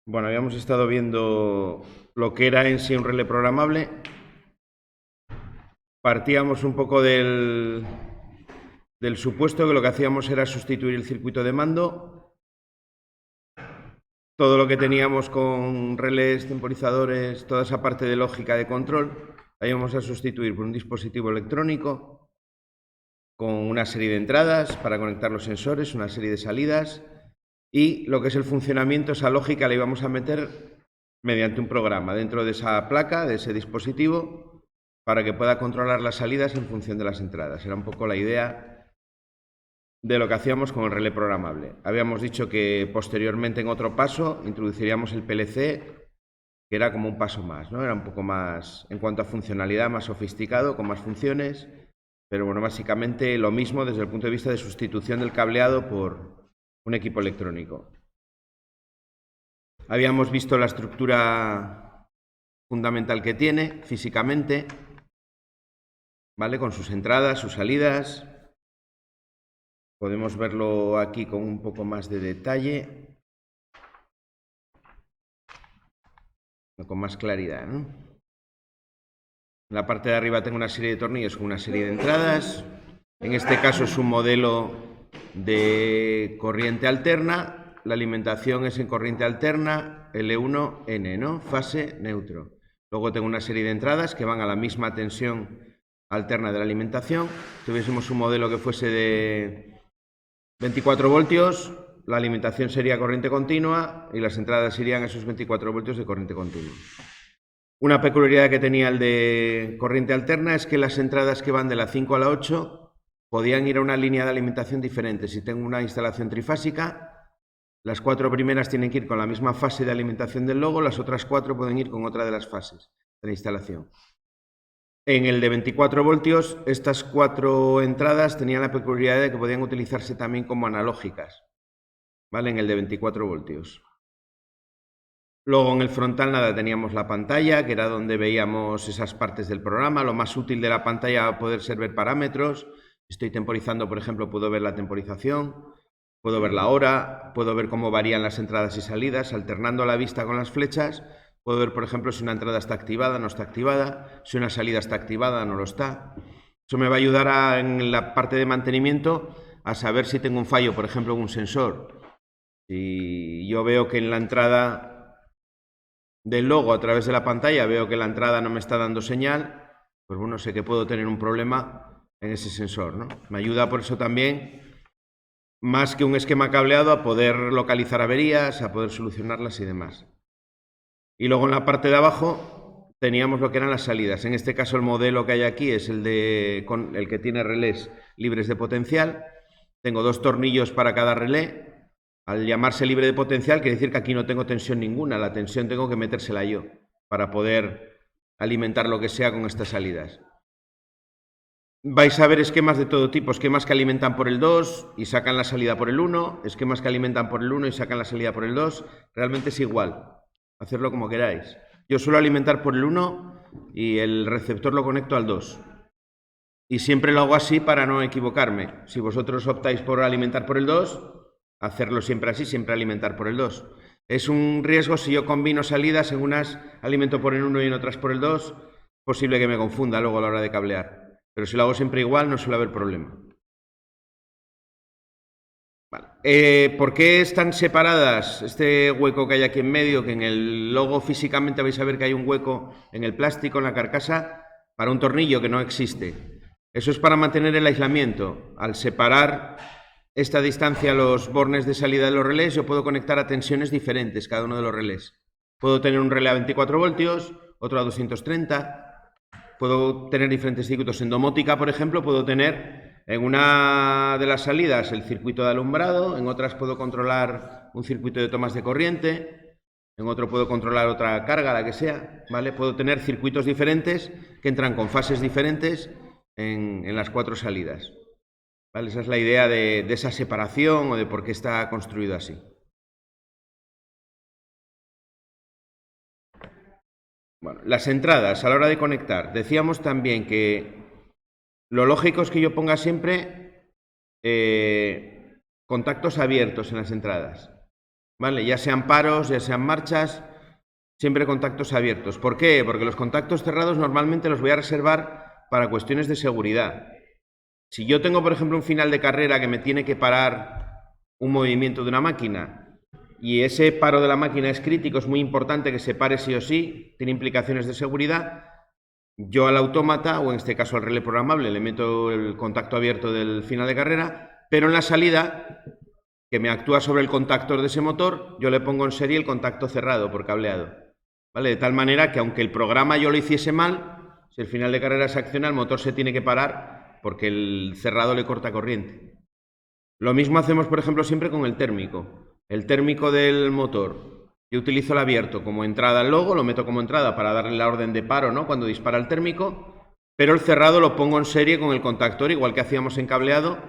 Bueno, habíamos estado viendo lo que era en sí un relé programable. Partíamos un poco del supuesto que lo que hacíamos era sustituir el circuito de mando. Todo lo que teníamos con relés, temporizadores, toda esa parte de lógica de control, la íbamos a sustituir por un dispositivo electrónico con una serie de entradas para conectar los sensores, una serie de salidas, y lo que es el funcionamiento, esa lógica la íbamos a meter mediante un programa dentro de esa placa, de ese dispositivo, para que pueda controlar las salidas en función de las entradas. Era un poco la idea de lo que hacíamos con el relé programable. Habíamos dicho que posteriormente, en otro paso, introduciríamos el PLC, que era como un paso más, ¿no? Era un poco más, en cuanto a funcionalidad, más sofisticado, con más funciones, pero bueno, básicamente lo mismo desde el punto de vista de sustitución del cableado por un equipo electrónico. Habíamos visto la estructura fundamental que tiene físicamente, ¿vale? Con sus entradas, sus salidas. Podemos verlo aquí con un poco más de detalle, con más claridad, ¿no? En la parte de arriba tengo una serie de tornillos con una serie de entradas. En este caso es un modelo de corriente alterna. La alimentación es en corriente alterna, L1N, ¿no? Fase neutro. Luego tengo una serie de entradas que van a la misma tensión alterna de la alimentación. Si tuviésemos un modelo que fuese de 24 voltios, la alimentación sería corriente continua y las entradas irían a esos 24 voltios de corriente continua. Una peculiaridad que tenía el de corriente alterna es que las entradas que van de la 5 a la 8 podían ir a una línea de alimentación diferente. Si tengo una instalación trifásica, las 4 primeras tienen que ir con la misma fase de alimentación del logo, las otras 4 pueden ir con otra de las fases de la instalación. En el de 24 voltios, estas 4 entradas tenían la peculiaridad de que podían utilizarse también como analógicas, ¿vale? En el de 24 voltios. Luego en el frontal nada, teníamos la pantalla, que era donde veíamos esas partes del programa. Lo más útil de la pantalla va a poder ser ver parámetros. Estoy temporizando, por ejemplo, puedo ver la temporización, puedo ver la hora, puedo ver cómo varían las entradas y salidas, alternando la vista con las flechas. Puedo ver, por ejemplo, si una entrada está activada, no está activada, si una salida está activada, no lo está. Eso me va a ayudar en la parte de mantenimiento a saber si tengo un fallo, por ejemplo, en un sensor. Si yo veo que en la entrada del logo a través de la pantalla veo que la entrada no me está dando señal, pues bueno, sé que puedo tener un problema en ese sensor, ¿no? Me ayuda por eso también, más que un esquema cableado, a poder localizar averías, a poder solucionarlas y demás. Y luego en la parte de abajo teníamos lo que eran las salidas. En este caso el modelo que hay aquí es el que tiene relés libres de potencial. Tengo 2 tornillos para cada relé. Al llamarse libre de potencial quiere decir que aquí no tengo tensión ninguna. La tensión tengo que metérsela yo para poder alimentar lo que sea con estas salidas. Vais a ver esquemas de todo tipo, esquemas que alimentan por el 2 y sacan la salida por el 1, esquemas que alimentan por el 1 y sacan la salida por el 2. Realmente es igual, hacerlo como queráis. Yo suelo alimentar por el 1 y el receptor lo conecto al 2. Y siempre lo hago así para no equivocarme. Si vosotros optáis por alimentar por el 2, hacerlo siempre así, siempre alimentar por el 2. Es un riesgo si yo combino salidas, en unas alimento por el 1 y en otras por el 2, posible que me confunda luego a la hora de cablear. Pero si lo hago siempre igual, no suele haber problema. Vale. ¿Por qué están separadas este hueco que hay aquí en medio? Que en el logo físicamente vais a ver que hay un hueco en el plástico, en la carcasa, para un tornillo que no existe. Eso es para mantener el aislamiento. Al separar esta distancia a los bornes de salida de los relés, yo puedo conectar a tensiones diferentes cada uno de los relés. Puedo tener un relé a 24 voltios, otro a 230. Puedo tener diferentes circuitos. En domótica, por ejemplo, puedo tener en una de las salidas el circuito de alumbrado, en otras puedo controlar un circuito de tomas de corriente, en otro puedo controlar otra carga, la que sea, ¿vale? Puedo tener circuitos diferentes que entran con fases diferentes en las 4 salidas, ¿vale? Esa es la idea de esa separación o de por qué está construido así. Bueno, las entradas a la hora de conectar. Decíamos también que lo lógico es que yo ponga siempre contactos abiertos en las entradas. ¿vale? Ya sean paros, ya sean marchas, siempre contactos abiertos. ¿Por qué? Porque los contactos cerrados normalmente los voy a reservar para cuestiones de seguridad. Si yo tengo, por ejemplo, un final de carrera que me tiene que parar un movimiento de una máquina y ese paro de la máquina es crítico, es muy importante que se pare sí o sí, tiene implicaciones de seguridad, yo al autómata, o en este caso al relé programable, le meto el contacto abierto del final de carrera, pero en la salida, que me actúa sobre el contactor de ese motor, yo le pongo en serie el contacto cerrado por cableado, ¿vale? De tal manera que aunque el programa yo lo hiciese mal, si el final de carrera se acciona, el motor se tiene que parar porque el cerrado le corta corriente. Lo mismo hacemos, por ejemplo, siempre con el térmico. El térmico del motor, yo utilizo el abierto como entrada al logo, lo meto como entrada para darle la orden de paro, ¿no?, cuando dispara el térmico, pero el cerrado lo pongo en serie con el contactor, igual que hacíamos en cableado,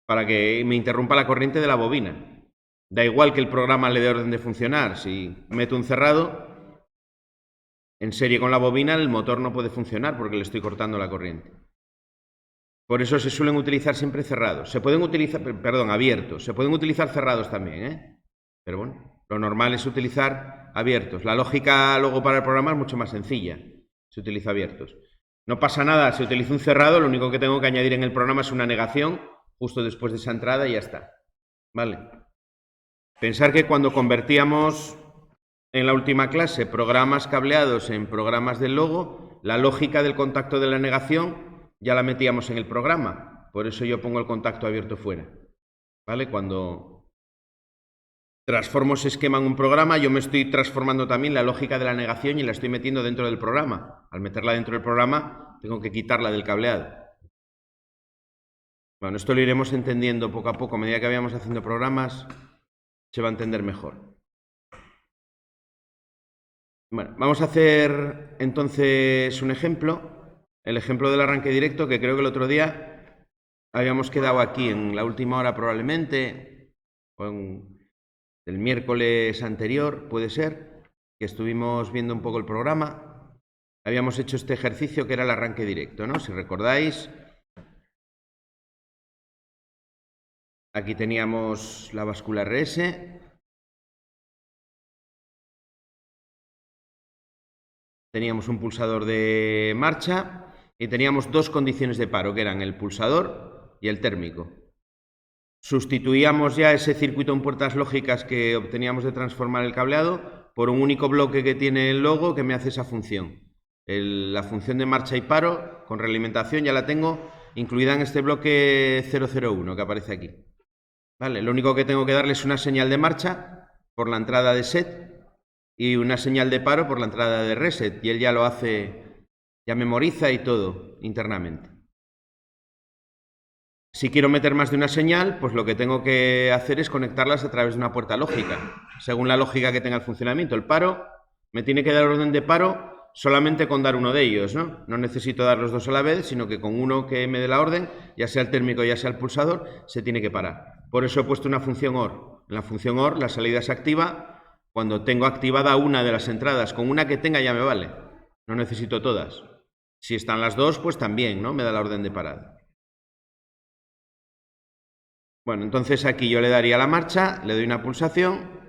para que me interrumpa la corriente de la bobina. Da igual que el programa le dé orden de funcionar. Si meto un cerrado en serie con la bobina, el motor no puede funcionar porque le estoy cortando la corriente. Por eso se suelen utilizar siempre cerrados. Se pueden utilizar, perdón, abiertos. Se pueden utilizar cerrados también, ¿eh? Pero bueno, lo normal es utilizar abiertos. La lógica luego para el programa es mucho más sencilla. Se utiliza abiertos. No pasa nada, si utilizo un cerrado, lo único que tengo que añadir en el programa es una negación justo después de esa entrada y ya está. ¿Vale? Pensar que cuando convertíamos en la última clase programas cableados en programas del logo, la lógica del contacto de la negación ya la metíamos en el programa. Por eso yo pongo el contacto abierto fuera. ¿Vale? Cuando transformo ese esquema en un programa, yo me estoy transformando también la lógica de la negación y la estoy metiendo dentro del programa. Al meterla dentro del programa, tengo que quitarla del cableado. Bueno, esto lo iremos entendiendo poco a poco. A medida que vayamos haciendo programas, se va a entender mejor. Bueno, vamos a hacer entonces un ejemplo. El ejemplo del arranque directo, que creo que el otro día habíamos quedado aquí en la última hora probablemente, o el miércoles anterior, puede ser, que estuvimos viendo un poco el programa. Habíamos hecho este ejercicio que era el arranque directo, ¿no? Si recordáis, aquí teníamos la báscula RS, teníamos un pulsador de marcha y teníamos dos condiciones de paro, que eran el pulsador y el térmico. Sustituíamos ya ese circuito en puertas lógicas que obteníamos de transformar el cableado por un único bloque que tiene el logo que me hace esa función. La función de marcha y paro con realimentación ya la tengo incluida en este bloque 001 que aparece aquí. ¿Vale? Lo único que tengo que darle es una señal de marcha por la entrada de set y una señal de paro por la entrada de reset, y él ya lo hace, ya memoriza y todo internamente. Si quiero meter más de una señal, pues lo que tengo que hacer es conectarlas a través de una puerta lógica, según la lógica que tenga el funcionamiento. El paro me tiene que dar orden de paro solamente con dar uno de ellos, ¿no? No necesito dar los dos a la vez, sino que con uno que me dé la orden, ya sea el térmico, ya sea el pulsador, se tiene que parar. Por eso he puesto una función OR. En la función OR la salida se activa cuando tengo activada una de las entradas. Con una que tenga ya me vale. No necesito todas. Si están las dos, pues también, ¿no? Me da la orden de parada. Bueno, entonces aquí yo le daría la marcha, le doy una pulsación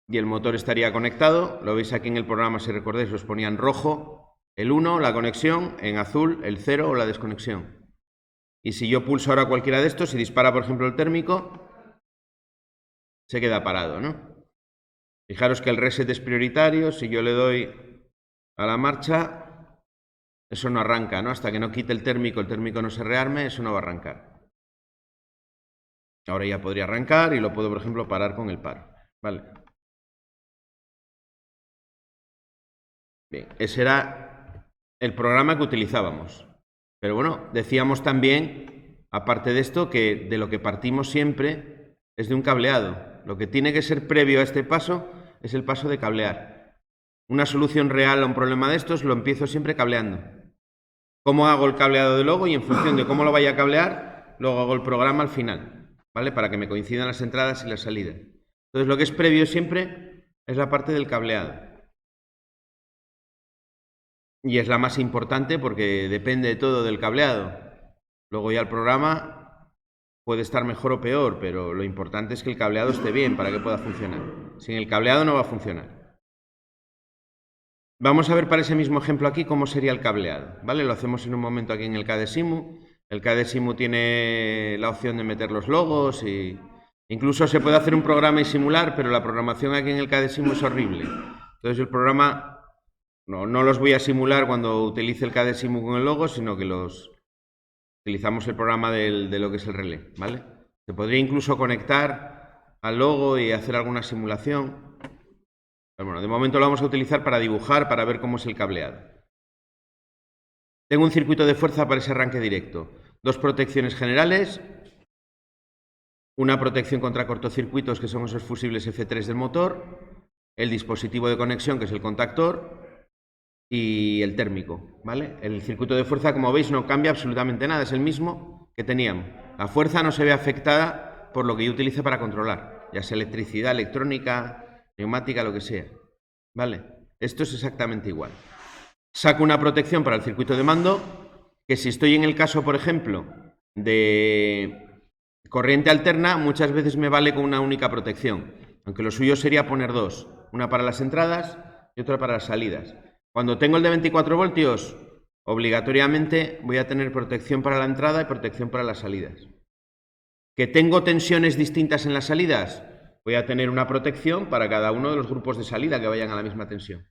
y el motor estaría conectado. Lo veis aquí en el programa, si recordáis, os ponía en rojo el 1, la conexión, en azul el 0 o la desconexión. Y si yo pulso ahora cualquiera de estos y dispara, por ejemplo, el térmico, se queda parado, ¿no? Fijaros que el reset es prioritario. Si yo le doy a la marcha, eso no arranca, ¿no? Hasta que no quite el térmico no se rearme, eso no va a arrancar. Ahora ya podría arrancar y lo puedo, por ejemplo, parar con el paro. Vale. Bien, ese era el programa que utilizábamos. Pero bueno, decíamos también, aparte de esto, que de lo que partimos siempre es de un cableado. Lo que tiene que ser previo a este paso es el paso de cablear. Una solución real a un problema de estos lo empiezo siempre cableando. ¿Cómo hago el cableado de logo? Y en función de cómo lo vaya a cablear, luego hago el programa al final. ¿Vale? Para que me coincidan las entradas y las salidas. Entonces, lo que es previo siempre es la parte del cableado. Y es la más importante porque depende de todo del cableado. Luego ya el programa puede estar mejor o peor, pero lo importante es que el cableado esté bien para que pueda funcionar. Sin el cableado no va a funcionar. Vamos a ver para ese mismo ejemplo aquí cómo sería el cableado, ¿vale? Lo hacemos en un momento aquí en el KDSIMU. El KDSIMU tiene la opción de meter los logos y incluso se puede hacer un programa y simular, pero la programación aquí en el KDSIMU es horrible. Entonces el programa no los voy a simular cuando utilice el KDSIMU con el logo, sino que utilizamos el programa de lo que es el relé, ¿vale? Se podría incluso conectar al logo y hacer alguna simulación. Pero bueno, de momento lo vamos a utilizar para dibujar, para ver cómo es el cableado. Tengo un circuito de fuerza para ese arranque directo. Dos protecciones generales. Una protección contra cortocircuitos, que son esos fusibles F3 del motor. El dispositivo de conexión, que es el contactor. Y el térmico, ¿vale? El circuito de fuerza, como veis, no cambia absolutamente nada. Es el mismo que teníamos. La fuerza no se ve afectada por lo que yo utilice para controlar. Ya sea electricidad, electrónica, neumática, lo que sea. ¿Vale? Esto es exactamente igual. Saco una protección para el circuito de mando, que si estoy en el caso, por ejemplo, de corriente alterna, muchas veces me vale con una única protección. Aunque lo suyo sería poner dos. Una para las entradas y otra para las salidas. Cuando tengo el de 24 voltios, obligatoriamente voy a tener protección para la entrada y protección para las salidas. ¿Que tengo tensiones distintas en las salidas? Voy a tener una protección para cada uno de los grupos de salida que vayan a la misma tensión.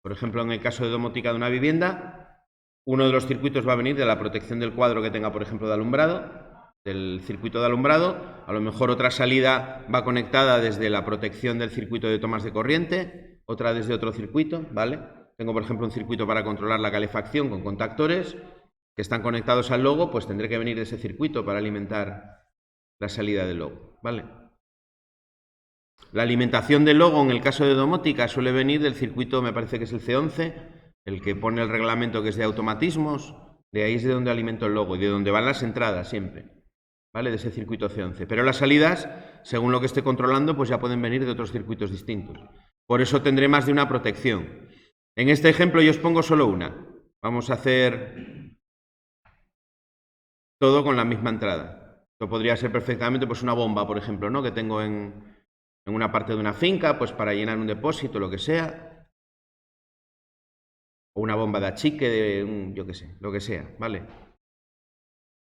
Por ejemplo, en el caso de domótica de una vivienda, uno de los circuitos va a venir de la protección del cuadro que tenga, por ejemplo, de alumbrado, del circuito de alumbrado. A lo mejor otra salida va conectada desde la protección del circuito de tomas de corriente, otra desde otro circuito, ¿vale? Tengo, por ejemplo, un circuito para controlar la calefacción con contactores que están conectados al logo, pues tendré que venir de ese circuito para alimentar la salida del logo, ¿vale? La alimentación del logo, en el caso de domótica, suele venir del circuito, me parece que es el C11, el que pone el reglamento que es de automatismos. De ahí es de donde alimento el logo y de donde van las entradas siempre, ¿vale? De ese circuito C11. Pero las salidas, según lo que esté controlando, pues ya pueden venir de otros circuitos distintos. Por eso tendré más de una protección. En este ejemplo yo os pongo solo una. Vamos a hacer todo con la misma entrada. Esto podría ser perfectamente pues una bomba, por ejemplo, ¿no? Que tengo en una parte de una finca, pues para llenar un depósito, lo que sea. O una bomba de achique, yo qué sé, lo que sea, ¿vale?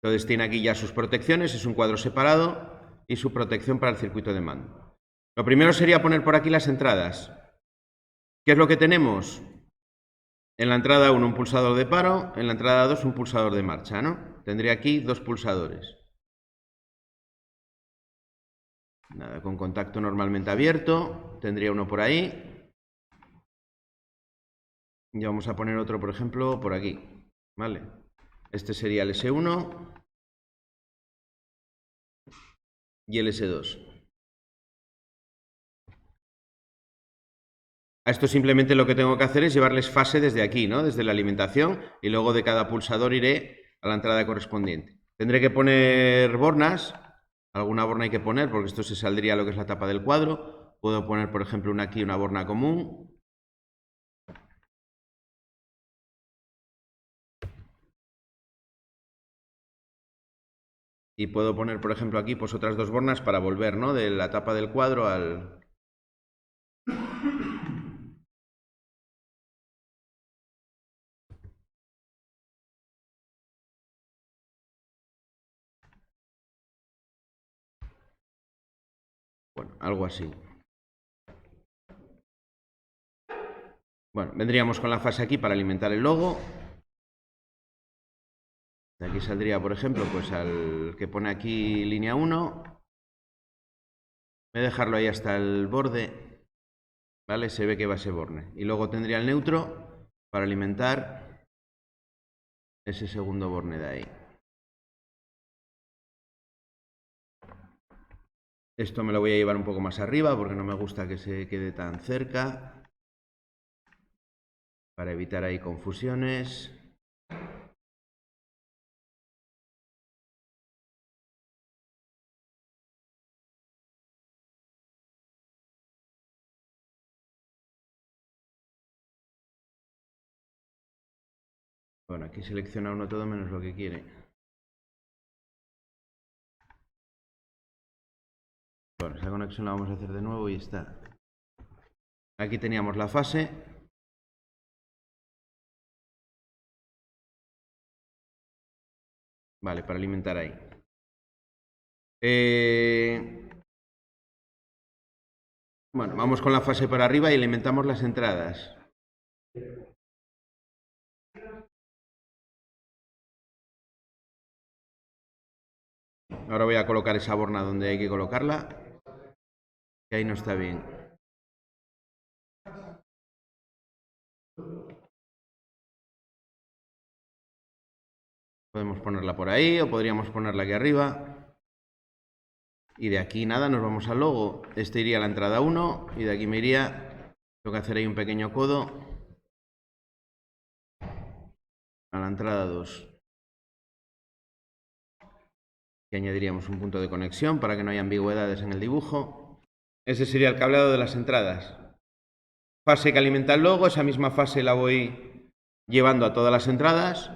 Entonces tiene aquí ya sus protecciones, es un cuadro separado y su protección para el circuito de mando. Lo primero sería poner por aquí las entradas. ¿Qué es lo que tenemos? En la entrada 1 un pulsador de paro, en la entrada 2 un pulsador de marcha, ¿no? Tendría aquí dos pulsadores. Nada, con contacto normalmente abierto, tendría uno por ahí. Y vamos a poner otro, por ejemplo, por aquí, ¿vale? Este sería el S1 y el S2. A esto simplemente lo que tengo que hacer es llevarles fase desde aquí, ¿no? Desde la alimentación, y luego de cada pulsador iré a la entrada correspondiente. Tendré que poner bornas, alguna borna hay que poner porque esto se saldría lo que es la tapa del cuadro. Puedo poner, por ejemplo, aquí una borna común. Y puedo poner, por ejemplo, aquí pues otras dos bornas para volver, ¿no? De la tapa del cuadro al... Bueno, algo así. Bueno, vendríamos con la fase aquí para alimentar el logo. De aquí saldría, por ejemplo, pues al que pone aquí línea 1. Voy a dejarlo ahí hasta el borde, ¿vale? Se ve que va ese borne. Y luego tendría el neutro para alimentar ese segundo borne de ahí. Esto me lo voy a llevar un poco más arriba porque no me gusta que se quede tan cerca, para evitar ahí confusiones. Bueno, aquí selecciona uno todo menos lo que quiere. Bueno, esa conexión la vamos a hacer de nuevo y está. Aquí teníamos la fase. Vale, para alimentar ahí. Bueno, vamos con la fase para arriba y alimentamos las entradas. Ahora voy a colocar esa borna donde hay que colocarla, que ahí no está bien. Podemos ponerla por ahí o podríamos ponerla aquí arriba. Y de aquí nada, nos vamos al logo. Este iría a la entrada 1 y de aquí me iría, tengo que hacer ahí un pequeño codo, a la entrada 2. Y añadiríamos un punto de conexión para que no haya ambigüedades en el dibujo. Ese sería el cableado de las entradas. Fase que alimenta el logo, esa misma fase la voy llevando a todas las entradas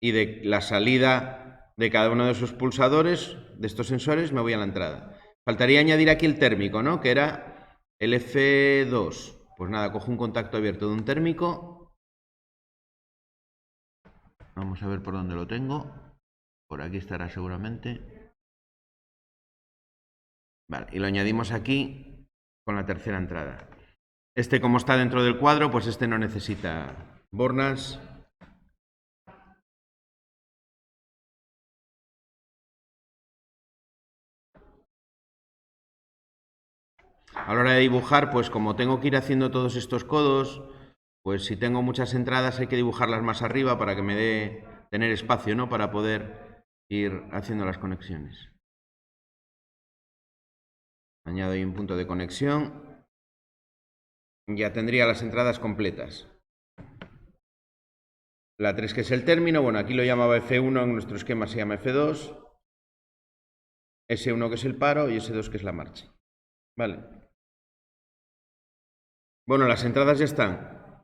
y de la salida de cada uno de esos pulsadores, de estos sensores, me voy a la entrada. Faltaría añadir aquí el térmico, ¿no? Que era el F2. Pues nada, cojo un contacto abierto de un térmico. Vamos a ver por dónde lo tengo. Por aquí estará seguramente. Vale, y lo añadimos aquí con la tercera entrada. Este, como está dentro del cuadro, pues este no necesita bornas. A la hora de dibujar, pues como tengo que ir haciendo todos estos codos, pues si tengo muchas entradas hay que dibujarlas más arriba para que me dé tener espacio, ¿no? Para poder ir haciendo las conexiones. Añado ahí un punto de conexión. Ya tendría las entradas completas. La 3, que es el término, bueno, aquí lo llamaba F1, en nuestro esquema se llama F2. S1, que es el paro, y S2, que es la marcha. Vale. Bueno, las entradas ya están.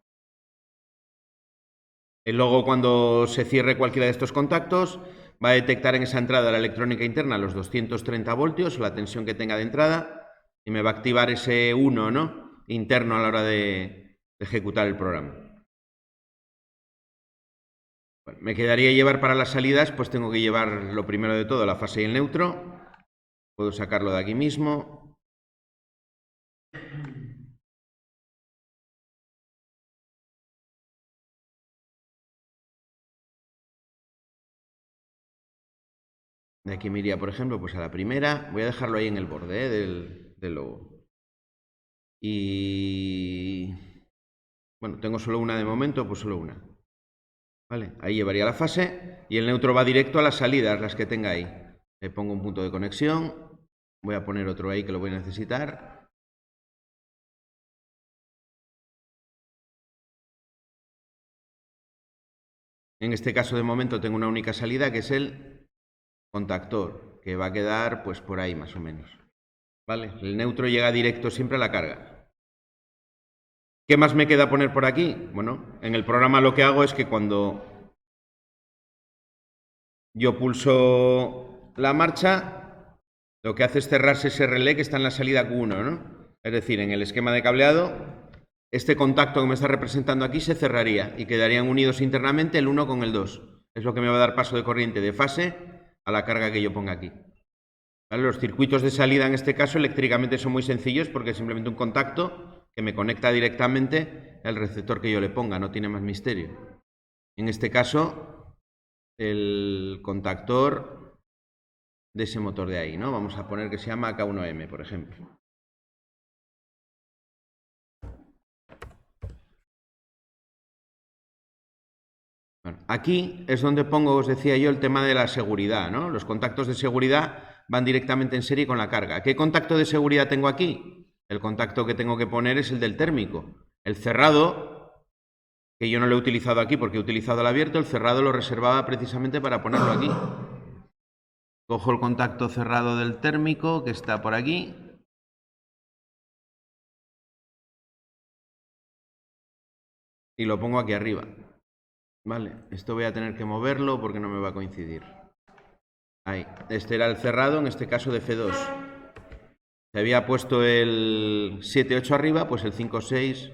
El logo, cuando se cierre cualquiera de estos contactos, va a detectar en esa entrada la electrónica interna los 230 voltios, la tensión que tenga de entrada, y me va a activar ese 1, ¿no? Interno a la hora de ejecutar el programa. Bueno, me quedaría llevar para las salidas, pues tengo que llevar lo primero de todo, la fase y el neutro. Puedo sacarlo de aquí mismo. De aquí me iría, por ejemplo, pues a la primera. Voy a dejarlo ahí en el borde del logo. Y bueno, tengo solo una de momento, pues solo una. Vale, ahí llevaría la fase y el neutro va directo a las salidas, las que tenga ahí. Le pongo un punto de conexión. Voy a poner otro ahí que lo voy a necesitar. En este caso, de momento, tengo una única salida, que es el contactor, que va a quedar pues por ahí más o menos. ¿Vale? El neutro llega directo siempre a la carga. ¿Qué más me queda poner por aquí? Bueno, en el programa lo que hago es que cuando yo pulso la marcha, lo que hace es cerrarse ese relé que está en la salida Q1, ¿no? Es decir, en el esquema de cableado, este contacto que me está representando aquí se cerraría y quedarían unidos internamente el 1 con el 2. Es lo que me va a dar paso de corriente de fase a la carga que yo ponga aquí. ¿Vale? Los circuitos de salida en este caso eléctricamente son muy sencillos porque es simplemente un contacto que me conecta directamente al receptor que yo le ponga, no tiene más misterio. En este caso, el contactor de ese motor de ahí, ¿no? Vamos a poner que se llama K1M, por ejemplo. Bueno, aquí es donde pongo, os decía yo, el tema de la seguridad, ¿no? Los contactos de seguridad van directamente en serie con la carga. ¿Qué contacto de seguridad tengo aquí? El contacto que tengo que poner es el del térmico. El cerrado, que yo no lo he utilizado aquí porque he utilizado el abierto, el cerrado lo reservaba precisamente para ponerlo aquí. Cojo el contacto cerrado del térmico, que está por aquí. Y lo pongo aquí arriba. Vale, esto voy a tener que moverlo porque no me va a coincidir. Ahí, este era el cerrado, en este caso de F2. Se había puesto el 7-8 arriba, pues el 5-6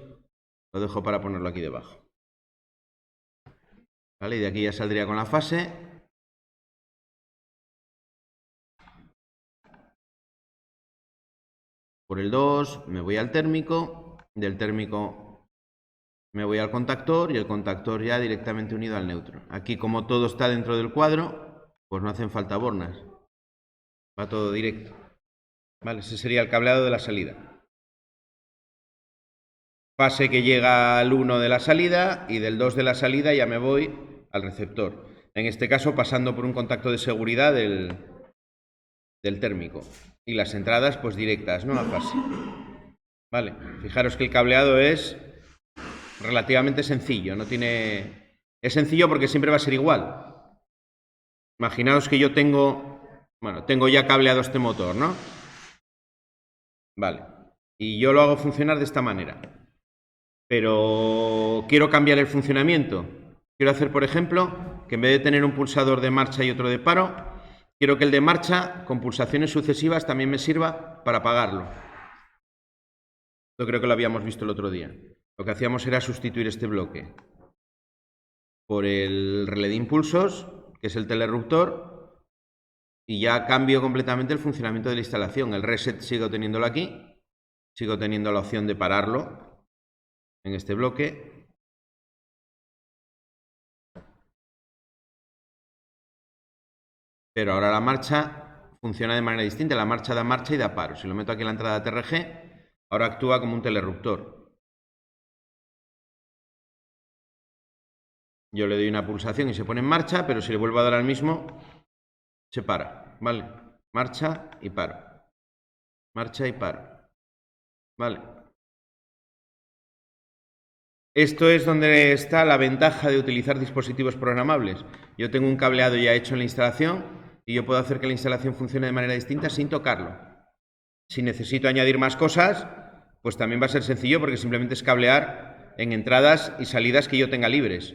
lo dejo para ponerlo aquí debajo. ¿Vale? Y de aquí ya saldría con la fase. Por el 2 me voy al térmico, del térmico me voy al contactor y el contactor ya directamente unido al neutro. Aquí, como todo está dentro del cuadro, pues no hacen falta bornas. Va todo directo. Vale, ese sería el cableado de la salida. Fase que llega al 1 de la salida y del 2 de la salida ya me voy al receptor. En este caso pasando por un contacto de seguridad del térmico. Y las entradas pues directas, ¿no? A fase. Vale, fijaros que el cableado es relativamente sencillo, no tiene... Es sencillo porque siempre va a ser igual. Imaginaos que yo tengo ya cableado este motor, ¿no? Vale, y yo lo hago funcionar de esta manera. Pero quiero cambiar el funcionamiento. Quiero hacer, por ejemplo, que en vez de tener un pulsador de marcha y otro de paro, quiero que el de marcha, con pulsaciones sucesivas, también me sirva para apagarlo. Yo creo que lo habíamos visto el otro día. Lo que hacíamos era sustituir este bloque por el relé de impulsos, que es el telerruptor, y ya cambio completamente el funcionamiento de la instalación. El reset sigo teniéndolo aquí, sigo teniendo la opción de pararlo en este bloque. Pero ahora la marcha funciona de manera distinta. La marcha da marcha y da paro. Si lo meto aquí en la entrada TRG, ahora actúa como un telerruptor. Yo le doy una pulsación y se pone en marcha, pero si le vuelvo a dar al mismo, se para. ¿Vale? Marcha y paro. Marcha y paro. ¿Vale? Esto es donde está la ventaja de utilizar dispositivos programables. Yo tengo un cableado ya hecho en la instalación y yo puedo hacer que la instalación funcione de manera distinta sin tocarlo. Si necesito añadir más cosas, pues también va a ser sencillo porque simplemente es cablear en entradas y salidas que yo tenga libres.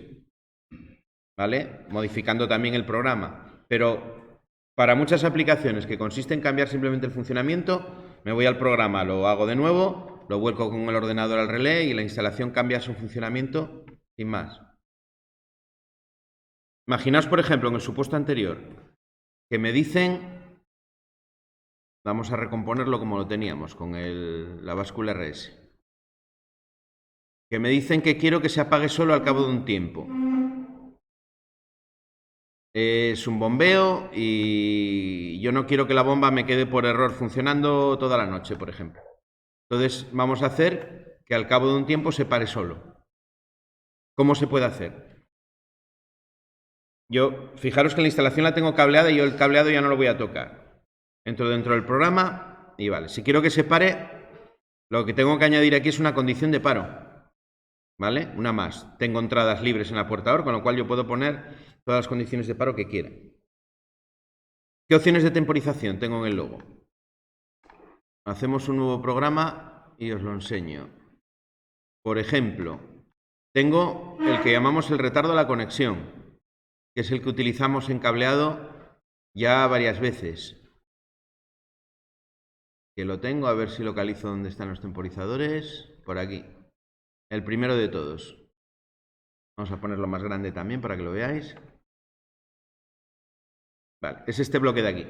¿Vale? Modificando también el programa. Pero para muchas aplicaciones que consisten en cambiar simplemente el funcionamiento, me voy al programa, lo hago de nuevo, lo vuelco con el ordenador al relé y la instalación cambia su funcionamiento sin más. Imaginaos, por ejemplo, en el supuesto anterior, que me dicen, vamos a recomponerlo como lo teníamos, con la báscula RS, que me dicen que quiero que se apague solo al cabo de un tiempo. Es un bombeo y yo no quiero que la bomba me quede por error funcionando toda la noche, por ejemplo. Entonces vamos a hacer que al cabo de un tiempo se pare solo. ¿Cómo se puede hacer? Fijaros que la instalación la tengo cableada y yo el cableado ya no lo voy a tocar. Entro dentro del programa y vale, si quiero que se pare, lo que tengo que añadir aquí es una condición de paro. ¿Vale? Una más. Tengo entradas libres en la puerta OR, con lo cual yo puedo poner todas las condiciones de paro que quiera. ¿Qué opciones de temporización tengo en el logo? Hacemos un nuevo programa y os lo enseño. Por ejemplo, tengo el que llamamos el retardo a la conexión, que es el que utilizamos en cableado ya varias veces. Que lo tengo, a ver si localizo dónde están los temporizadores. Por aquí. El primero de todos. Vamos a ponerlo más grande también para que lo veáis. Vale, es este bloque de aquí.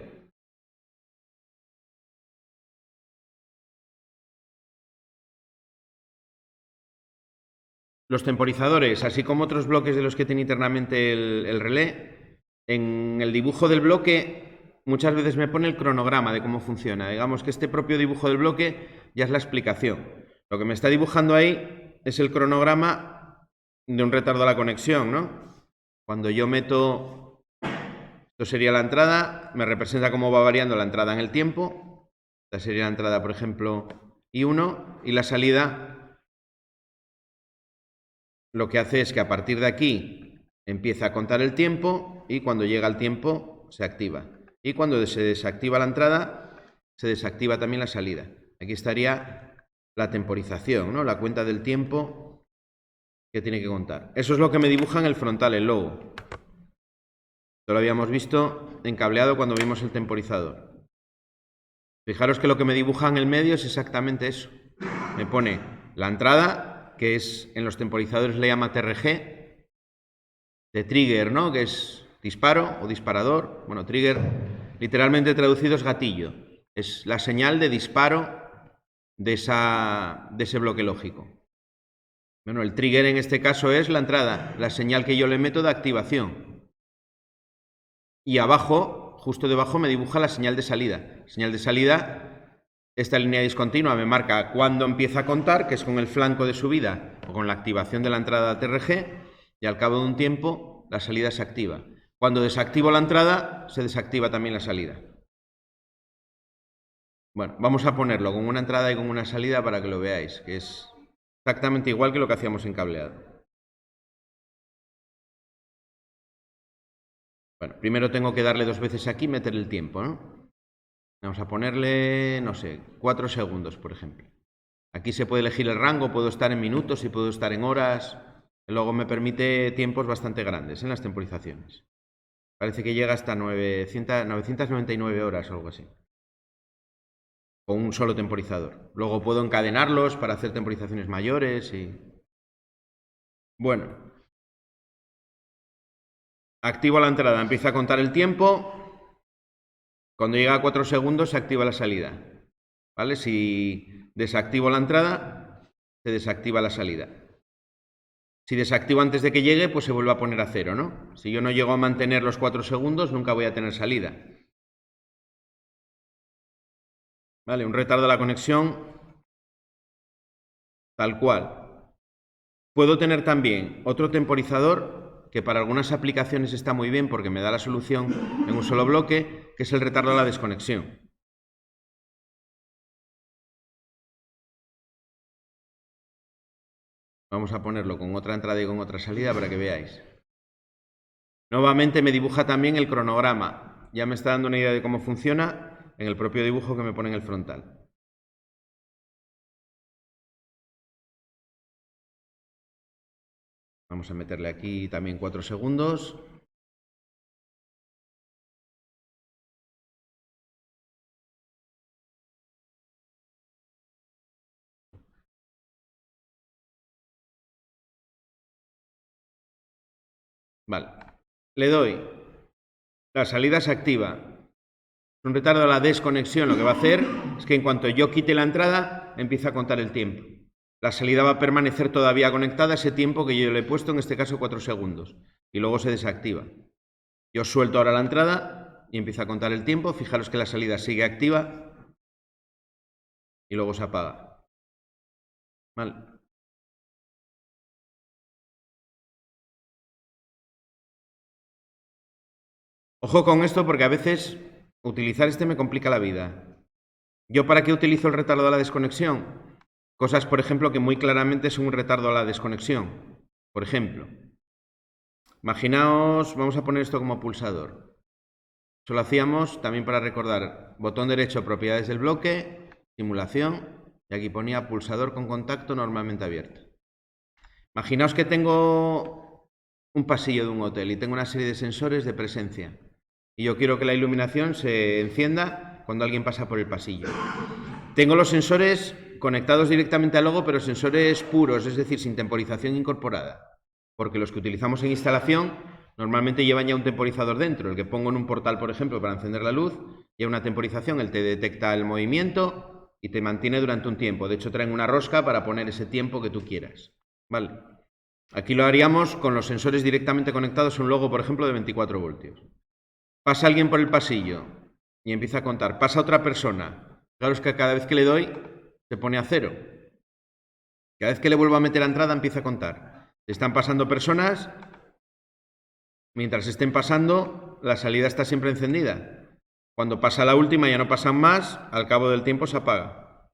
Los temporizadores, así como otros bloques de los que tiene internamente el relé, en el dibujo del bloque muchas veces me pone el cronograma de cómo funciona. Digamos que este propio dibujo del bloque ya es la explicación. Lo que me está dibujando ahí es el cronograma de un retardo a la conexión, ¿no? Cuando yo meto... Esto sería la entrada, me representa cómo va variando la entrada en el tiempo. Esta sería la entrada, por ejemplo, I1, y la salida lo que hace es que a partir de aquí empieza a contar el tiempo y cuando llega el tiempo se activa. Y cuando se desactiva la entrada, se desactiva también la salida. Aquí estaría la temporización, ¿no? La cuenta del tiempo que tiene que contar. Eso es lo que me dibuja en el frontal, el logo. Esto lo habíamos visto en cableado cuando vimos el temporizador. Fijaros que lo que me dibuja en el medio es exactamente eso. Me pone la entrada, que es en los temporizadores le llama TRG, de trigger, ¿no? Que es disparo o disparador. Bueno, trigger literalmente traducido es gatillo. Es la señal de disparo de ese bloque lógico. Bueno, el trigger en este caso es la entrada, la señal que yo le meto de activación. Y abajo, justo debajo, me dibuja la señal de salida. Señal de salida, esta línea discontinua me marca cuándo empieza a contar, que es con el flanco de subida o con la activación de la entrada TRG, y al cabo de un tiempo la salida se activa. Cuando desactivo la entrada, se desactiva también la salida. Bueno, vamos a ponerlo con una entrada y con una salida para que lo veáis, que es exactamente igual que lo que hacíamos en cableado. Bueno, primero tengo que darle 2 veces aquí y meter el tiempo, ¿no? Vamos a ponerle, no sé, 4 segundos, por ejemplo. Aquí se puede elegir el rango, puedo estar en minutos y puedo estar en horas. Luego me permite tiempos bastante grandes en las temporizaciones. Parece que llega hasta 999 horas o algo así. Con un solo temporizador. Luego puedo encadenarlos para hacer temporizaciones mayores y... Bueno. Activo la entrada, empieza a contar el tiempo. Cuando llega a 4 segundos se activa la salida. ¿Vale? Si desactivo la entrada, se desactiva la salida. Si desactivo antes de que llegue, pues se vuelve a poner a 0, ¿no? Si yo no llego a mantener los 4 segundos, nunca voy a tener salida. ¿Vale? Un retardo de la conexión tal cual. Puedo tener también otro temporizador que para algunas aplicaciones está muy bien porque me da la solución en un solo bloque, que es el retardo de la desconexión. Vamos a ponerlo con otra entrada y con otra salida para que veáis. Nuevamente me dibuja también el cronograma. Ya me está dando una idea de cómo funciona en el propio dibujo que me pone en el frontal. Vamos a meterle aquí también 4 segundos. Vale. Le doy. La salida se activa. Un retardo de la desconexión lo que va a hacer es que en cuanto yo quite la entrada, empieza a contar el tiempo. La salida va a permanecer todavía conectada ese tiempo que yo le he puesto, en este caso 4 segundos. Y luego se desactiva. Yo suelto ahora la entrada y empieza a contar el tiempo. Fijaros que la salida sigue activa y luego se apaga. Vale. Ojo con esto porque a veces utilizar este me complica la vida. ¿Yo para qué utilizo el retardo a la desconexión? Cosas, por ejemplo, que muy claramente son un retardo a la desconexión. Por ejemplo, imaginaos, vamos a poner esto como pulsador. Eso lo hacíamos también para recordar botón derecho, propiedades del bloque, simulación, y aquí ponía pulsador con contacto normalmente abierto. Imaginaos que tengo un pasillo de un hotel y tengo una serie de sensores de presencia. Y yo quiero que la iluminación se encienda cuando alguien pasa por el pasillo. Tengo los sensores conectados directamente al logo, pero sensores puros, es decir, sin temporización incorporada. Porque los que utilizamos en instalación normalmente llevan ya un temporizador dentro. El que pongo en un portal, por ejemplo, para encender la luz, lleva una temporización, él te detecta el movimiento y te mantiene durante un tiempo. De hecho, traen una rosca para poner ese tiempo que tú quieras. ¿Vale? Aquí lo haríamos con los sensores directamente conectados a un logo, por ejemplo, de 24 voltios. Pasa alguien por el pasillo y empieza a contar. Pasa otra persona. Claro, es que cada vez que le doy se pone a 0. Cada vez que le vuelvo a meter la entrada empieza a contar. Están pasando personas. Mientras estén pasando, la salida está siempre encendida. Cuando pasa la última ya no pasan más, al cabo del tiempo se apaga.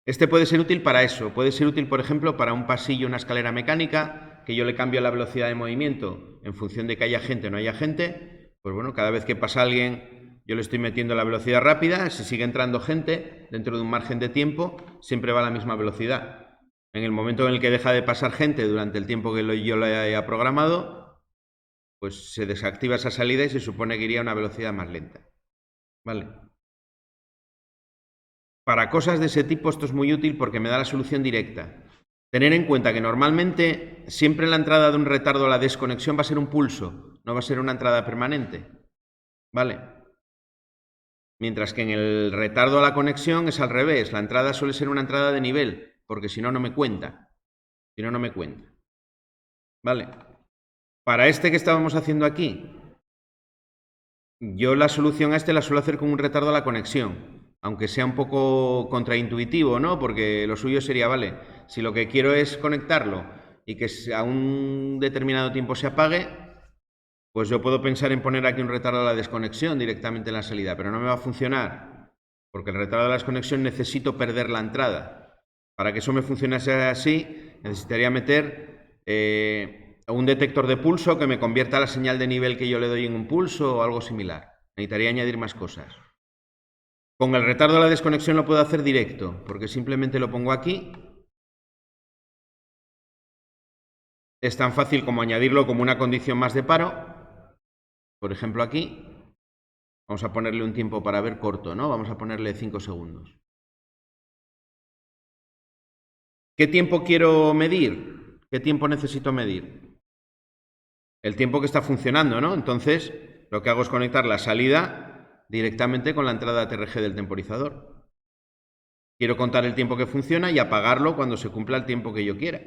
Este puede ser útil para eso. Puede ser útil, por ejemplo, para un pasillo, una escalera mecánica, que yo le cambio la velocidad de movimiento en función de que haya gente o no haya gente. Pues bueno, cada vez que pasa alguien, yo le estoy metiendo la velocidad rápida. Si sigue entrando gente dentro de un margen de tiempo, siempre va a la misma velocidad. En el momento en el que deja de pasar gente durante el tiempo que yo le haya programado, pues se desactiva esa salida y se supone que iría a una velocidad más lenta. ¿Vale? Para cosas de ese tipo esto es muy útil porque me da la solución directa. Tener en cuenta que normalmente siempre la entrada de un retardo a la desconexión va a ser un pulso, no va a ser una entrada permanente. ¿Vale? Mientras que en el retardo a la conexión es al revés. La entrada suele ser una entrada de nivel, porque si no, no me cuenta. Si no, no me cuenta. ¿Vale? Para este que estábamos haciendo aquí, yo la solución a este la suelo hacer con un retardo a la conexión, aunque sea un poco contraintuitivo, ¿no? Porque lo suyo sería, vale, si lo que quiero es conectarlo y que a un determinado tiempo se apague, pues yo puedo pensar en poner aquí un retardo a la desconexión directamente en la salida, pero no me va a funcionar, porque el retardo a la desconexión necesito perder la entrada. Para que eso me funcionase así, necesitaría meter un detector de pulso que me convierta la señal de nivel que yo le doy en un pulso o algo similar. Necesitaría añadir más cosas. Con el retardo a la desconexión lo puedo hacer directo, porque simplemente lo pongo aquí. Es tan fácil como añadirlo como una condición más de paro. Por ejemplo, aquí vamos a ponerle un tiempo para ver corto, ¿no? Vamos a ponerle 5 segundos. ¿Qué tiempo quiero medir? ¿Qué tiempo necesito medir? El tiempo que está funcionando, ¿no? Entonces, lo que hago es conectar la salida directamente con la entrada TRG del temporizador. Quiero contar el tiempo que funciona y apagarlo cuando se cumpla el tiempo que yo quiera.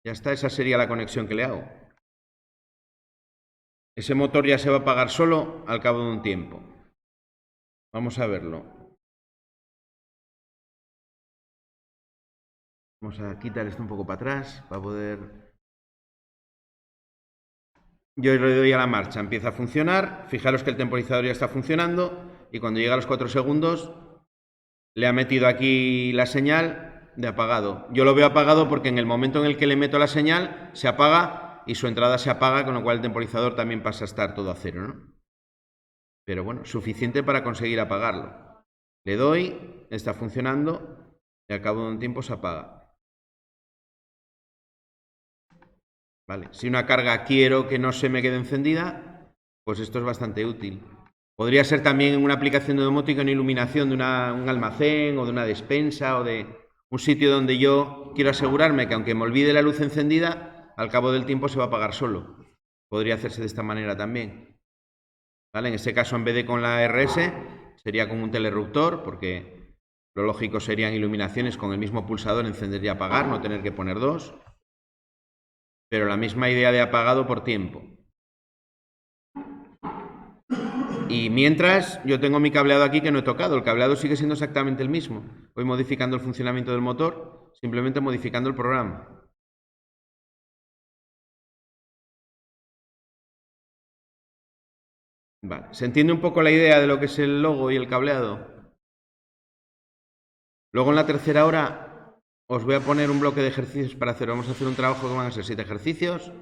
Ya está, esa sería la conexión que le hago. Ese motor ya se va a apagar solo al cabo de un tiempo. Vamos a verlo. Vamos a quitar esto un poco para atrás para poder... Yo le doy a la marcha, empieza a funcionar. Fijaros que el temporizador ya está funcionando y cuando llega a los 4 segundos le ha metido aquí la señal de apagado. Yo lo veo apagado porque en el momento en el que le meto la señal se apaga y su entrada se apaga, con lo cual el temporizador también pasa a estar todo a cero, ¿no? Pero bueno, suficiente para conseguir apagarlo. Le doy, está funcionando y al cabo de un tiempo se apaga. Vale. Si una carga quiero que no se me quede encendida, pues esto es bastante útil. Podría ser también en una aplicación de domótica, una iluminación de un almacén o de una despensa o de un sitio donde yo quiero asegurarme que aunque me olvide la luz encendida, al cabo del tiempo se va a apagar solo. Podría hacerse de esta manera también. ¿Vale? En este caso, en vez de con la RS, sería con un teleruptor, porque lo lógico serían iluminaciones con el mismo pulsador, encender y apagar, no tener que poner dos. Pero la misma idea de apagado por tiempo. Y mientras, yo tengo mi cableado aquí que no he tocado. El cableado sigue siendo exactamente el mismo. Voy modificando el funcionamiento del motor, simplemente modificando el programa. Vale. ¿Se entiende un poco la idea de lo que es el logo y el cableado? Luego en la tercera hora os voy a poner un bloque de ejercicios para hacer. Vamos a hacer un trabajo que van a ser 7 ejercicios.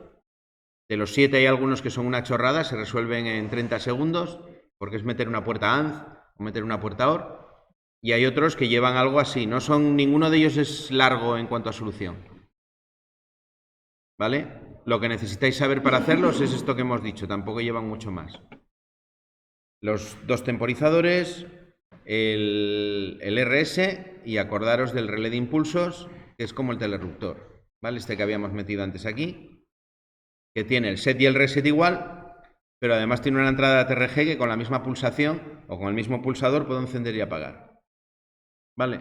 De los 7 hay algunos que son una chorrada, se resuelven en 30 segundos, porque es meter una puerta AND o meter una puerta OR. Y hay otros que llevan algo así. No son, ninguno de ellos es largo en cuanto a solución. ¿Vale? Lo que necesitáis saber para hacerlos es esto que hemos dicho, tampoco llevan mucho más. Los dos temporizadores, el RS y acordaros del relé de impulsos, que es como el teleruptor, ¿vale? Este que habíamos metido antes aquí, que tiene el set y el reset igual, pero además tiene una entrada de TRG que con la misma pulsación o con el mismo pulsador puedo encender y apagar. ¿Vale?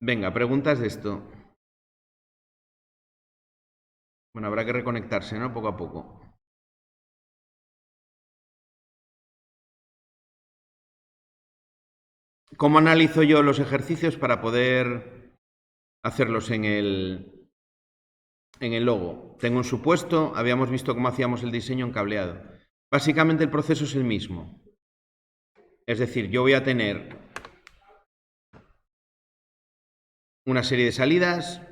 Venga, preguntas de esto. Bueno, habrá que reconectarse, ¿no? Poco a poco. ¿Cómo analizo yo los ejercicios para poder hacerlos en el logo? Tengo un supuesto, habíamos visto cómo hacíamos el diseño en cableado. Básicamente el proceso es el mismo. Es decir, yo voy a tener una serie de salidas,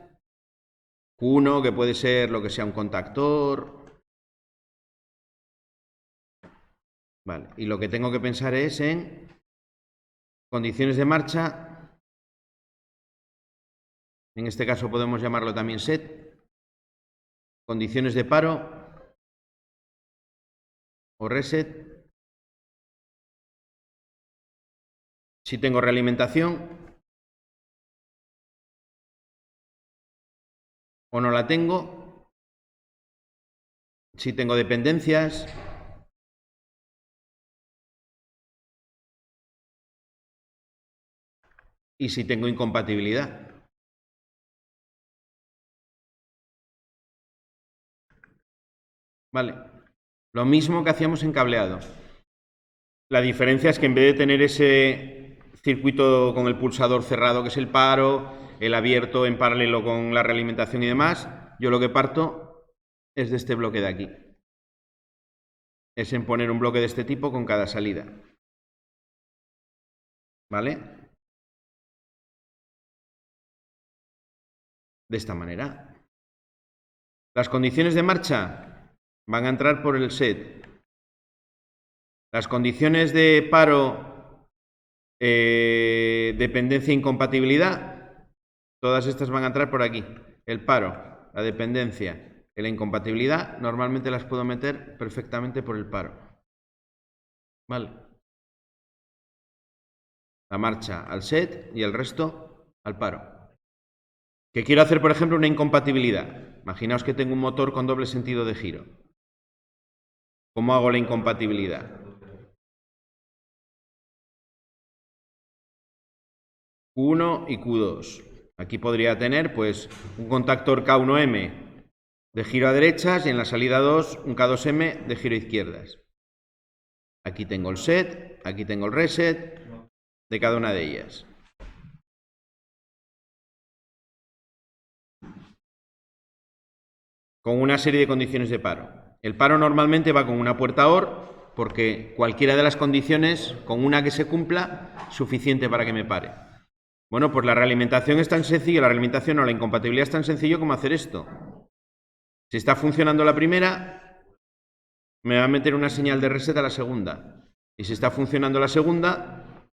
Q1, que puede ser lo que sea un contactor. Vale, y lo que tengo que pensar es en condiciones de marcha. En este caso podemos llamarlo también set. Condiciones de paro. o reset. Si tengo realimentación o no la tengo. Si tengo dependencias. Y si tengo incompatibilidad. Vale. Lo mismo que hacíamos en cableado. La diferencia es que en vez de tener ese circuito con el pulsador cerrado, que es el paro, el abierto en paralelo con la realimentación y demás, yo lo que parto es de este bloque de aquí. Es en poner un bloque de este tipo con cada salida. ¿Vale? De esta manera. Las condiciones de marcha van a entrar por el set. Las condiciones de paro, dependencia e incompatibilidad, todas estas van a entrar por aquí. El paro, la dependencia y la incompatibilidad, normalmente las puedo meter perfectamente por el paro. ¿Vale? La marcha al set y el resto al paro. Que quiero hacer, por ejemplo, una incompatibilidad. Imaginaos que tengo un motor con doble sentido de giro. ¿Cómo hago la incompatibilidad? Q1 y Q2. Aquí podría tener pues un contactor K1M de giro a derechas y en la salida 2 un K2M de giro a izquierdas. Aquí tengo el set, aquí tengo el reset de cada una de ellas. Con una serie de condiciones de paro. El paro normalmente va con una puerta OR porque cualquiera de las condiciones, con una que se cumpla, suficiente para que me pare. Bueno, pues la realimentación es tan sencillo, la realimentación o la incompatibilidad es tan sencillo como hacer esto. Si está funcionando la primera, me va a meter una señal de reset a la segunda. Y si está funcionando la segunda,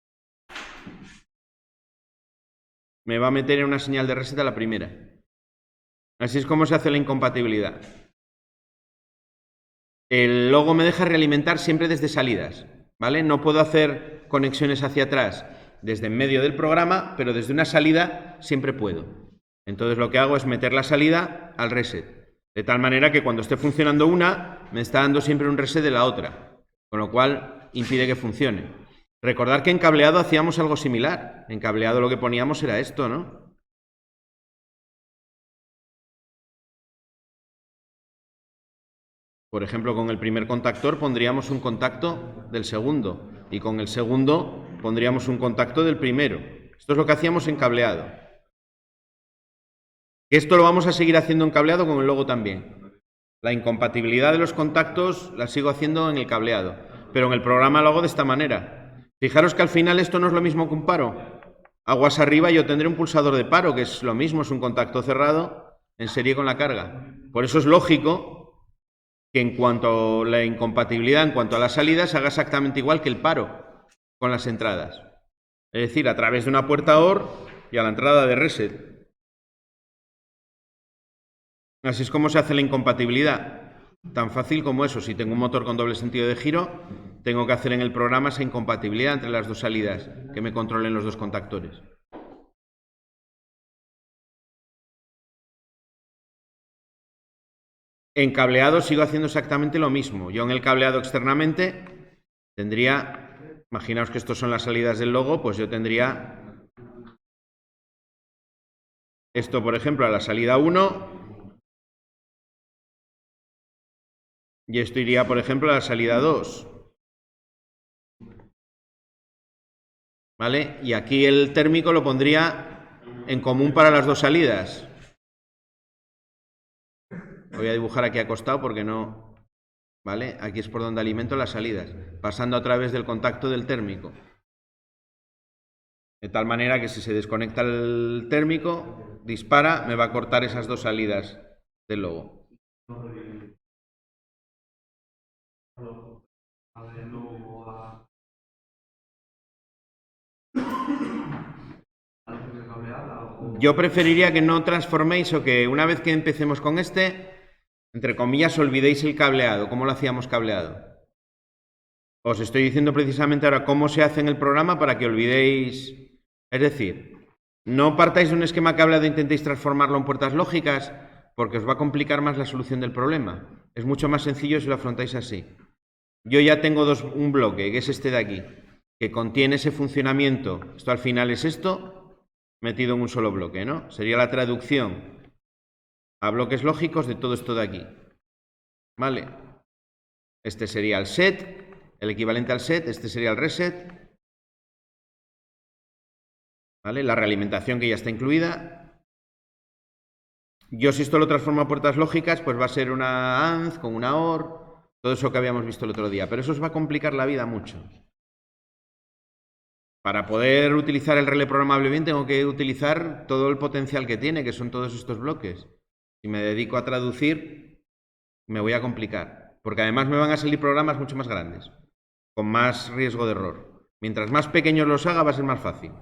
me va a meter una señal de reset a la primera. Así es como se hace la incompatibilidad. El logo me deja realimentar siempre desde salidas, ¿vale? No puedo hacer conexiones hacia atrás desde en medio del programa, pero desde una salida siempre puedo. Entonces lo que hago es meter la salida al reset. De tal manera que cuando esté funcionando una, me está dando siempre un reset de la otra. Con lo cual impide que funcione. Recordad que en cableado hacíamos algo similar. En cableado lo que poníamos era esto, ¿no? Por ejemplo, con el primer contactor pondríamos un contacto del segundo y con el segundo pondríamos un contacto del primero. Esto es lo que hacíamos en cableado. Esto lo vamos a seguir haciendo en cableado con el logo también. La incompatibilidad de los contactos la sigo haciendo en el cableado, pero en el programa lo hago de esta manera. Fijaros que al final esto no es lo mismo que un paro. Aguas arriba yo tendré un pulsador de paro, que es lo mismo, es un contacto cerrado en serie con la carga. Por eso es lógico que en cuanto a la incompatibilidad, en cuanto a las salidas, haga exactamente igual que el paro con las entradas. Es decir, a través de una puerta OR y a la entrada de reset. Así es como se hace la incompatibilidad. Tan fácil como eso. Si tengo un motor con doble sentido de giro, tengo que hacer en el programa esa incompatibilidad entre las dos salidas que me controlen los dos contactores. En cableado sigo haciendo exactamente lo mismo. Yo en el cableado externamente tendría, imaginaos que estos son las salidas del logo, pues yo tendría esto, por ejemplo, a la salida 1 y esto iría, por ejemplo, a la salida 2. ¿Vale? Y aquí el térmico lo pondría en común para las dos salidas. Voy a dibujar aquí acostado porque no... ¿Vale? Aquí es por donde alimento las salidas, pasando a través del contacto del térmico. De tal manera que si se desconecta el térmico, dispara, me va a cortar esas dos salidas del logo. Yo preferiría que no transforméis o que una vez que empecemos con este, entre comillas, olvidéis el cableado, como lo hacíamos cableado. Os estoy diciendo precisamente ahora cómo se hace en el programa para que olvidéis. Es decir, no partáis de un esquema que habla de intentéis transformarlo en puertas lógicas, porque os va a complicar más la solución del problema. Es mucho más sencillo si lo afrontáis así. Yo ya tengo un bloque, que es este de aquí, que contiene ese funcionamiento. Esto al final es esto, metido en un solo bloque, ¿no? Sería la traducción a bloques lógicos de todo esto de aquí. ¿Vale? Este sería el set, el equivalente al set, este sería el reset. ¿Vale? La realimentación que ya está incluida. Yo si esto lo transformo a puertas lógicas, pues va a ser una AND con una OR, todo eso que habíamos visto el otro día. Pero eso os va a complicar la vida mucho. Para poder utilizar el relé programable bien, tengo que utilizar todo el potencial que tiene, que son todos estos bloques. Si me dedico a traducir, me voy a complicar. Porque además me van a salir programas mucho más grandes, con más riesgo de error. Mientras más pequeños los haga, va a ser más fácil.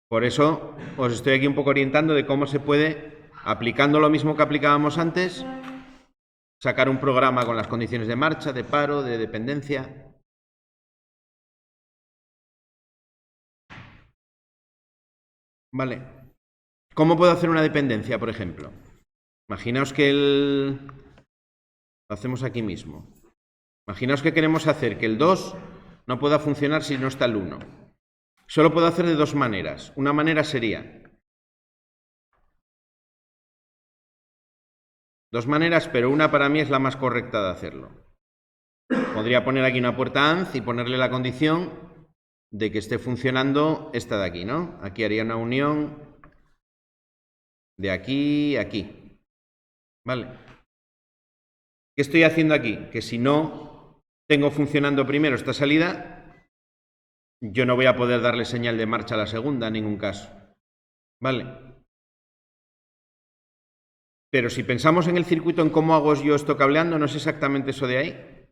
Por eso os estoy aquí un poco orientando de cómo se puede, aplicando lo mismo que aplicábamos antes, sacar un programa con las condiciones de marcha, de paro, de dependencia. Vale. ¿Cómo puedo hacer una dependencia, por ejemplo? Imaginaos que lo hacemos aquí mismo. Imaginaos que queremos hacer que el 2 no pueda funcionar si no está el 1. Solo puedo hacer de dos maneras. Una manera sería... Dos maneras, pero una para mí es la más correcta de hacerlo. Podría poner aquí una puerta AND y ponerle la condición de que esté funcionando esta de aquí, ¿no? Aquí haría una unión de aquí a aquí. ¿Vale? ¿Qué estoy haciendo aquí? Que si no tengo funcionando primero esta salida, yo no voy a poder darle señal de marcha a la segunda en ningún caso. ¿Vale? Pero si pensamos en el circuito, en cómo hago yo esto cableando, no es exactamente eso de ahí.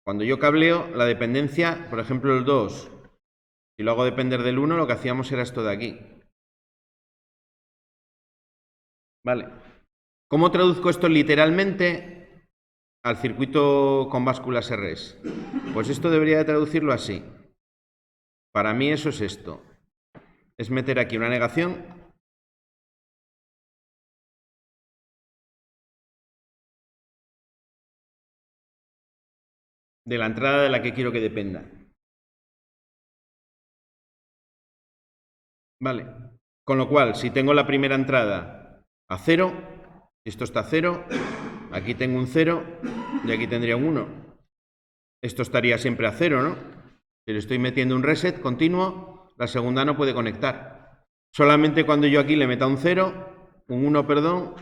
Cuando yo cableo, la dependencia, por ejemplo el 2, si lo hago depender del 1, lo que hacíamos era esto de aquí. ¿Vale? ¿Cómo traduzco esto literalmente al circuito con básculas RS? Pues esto debería de traducirlo así. Para mí eso es esto. Es meter aquí una negación de la entrada de la que quiero que dependa. Vale. Con lo cual, si tengo la primera entrada a 0, esto está a 0, aquí tengo un 0 y aquí tendría un 1. Esto estaría siempre a 0, ¿no? Si le estoy metiendo un reset continuo, la segunda no puede conectar. Solamente cuando yo aquí le meta un 0, un 1, perdón,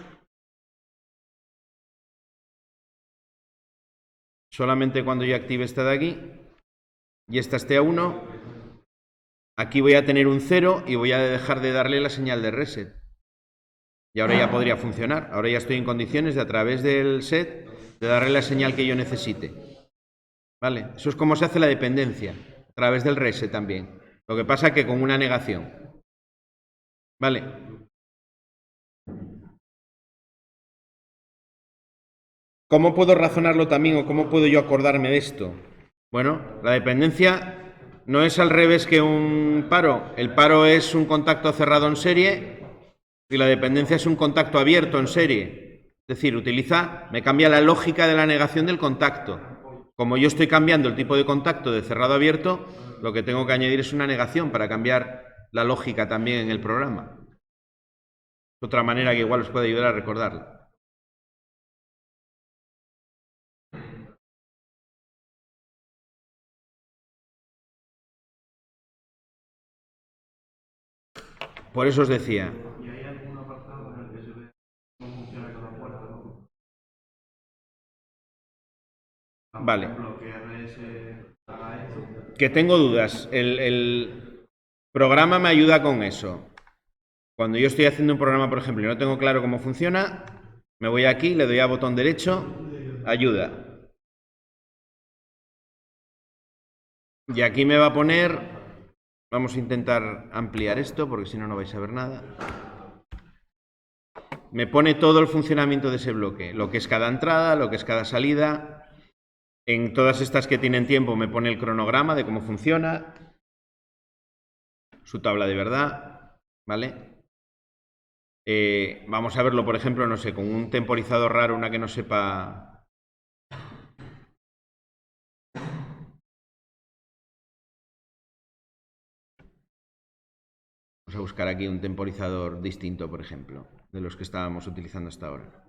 solamente cuando yo active esta de aquí y esta esté a 1, aquí voy a tener un 0 y voy a dejar de darle la señal de reset. Y ahora ya podría funcionar. Ahora ya estoy en condiciones de, a través del set, de darle la señal que yo necesite. ¿Vale? Eso es como se hace la dependencia, a través del reset también. Lo que pasa es que con una negación. ¿Vale? ¿Cómo puedo razonarlo también o cómo puedo yo acordarme de esto? Bueno, la dependencia no es al revés que un paro. El paro es un contacto cerrado en serie y la dependencia es un contacto abierto en serie. Es decir, me cambia la lógica de la negación del contacto. Como yo estoy cambiando el tipo de contacto de cerrado a abierto, lo que tengo que añadir es una negación para cambiar la lógica también en el programa. Otra manera que igual os puede ayudar a recordarlo. Por eso os decía. ¿Y hay algún apartado en el que se ve cómo funciona cada puerta? Vale. Por ejemplo, que RS haga eso. Que tengo dudas. El programa me ayuda con eso. Cuando yo estoy haciendo un programa, por ejemplo, y no tengo claro cómo funciona, me voy aquí, le doy a botón derecho, ayuda. Y aquí me va a poner, vamos a intentar ampliar esto porque si no, no vais a ver nada. Me pone todo el funcionamiento de ese bloque, lo que es cada entrada, lo que es cada salida. En todas estas que tienen tiempo me pone el cronograma de cómo funciona, su tabla de verdad, ¿vale? Vamos a verlo, por ejemplo, no sé, con un temporizador raro, una que no sepa... Vamos a buscar aquí un temporizador distinto, por ejemplo, de los que estábamos utilizando hasta ahora.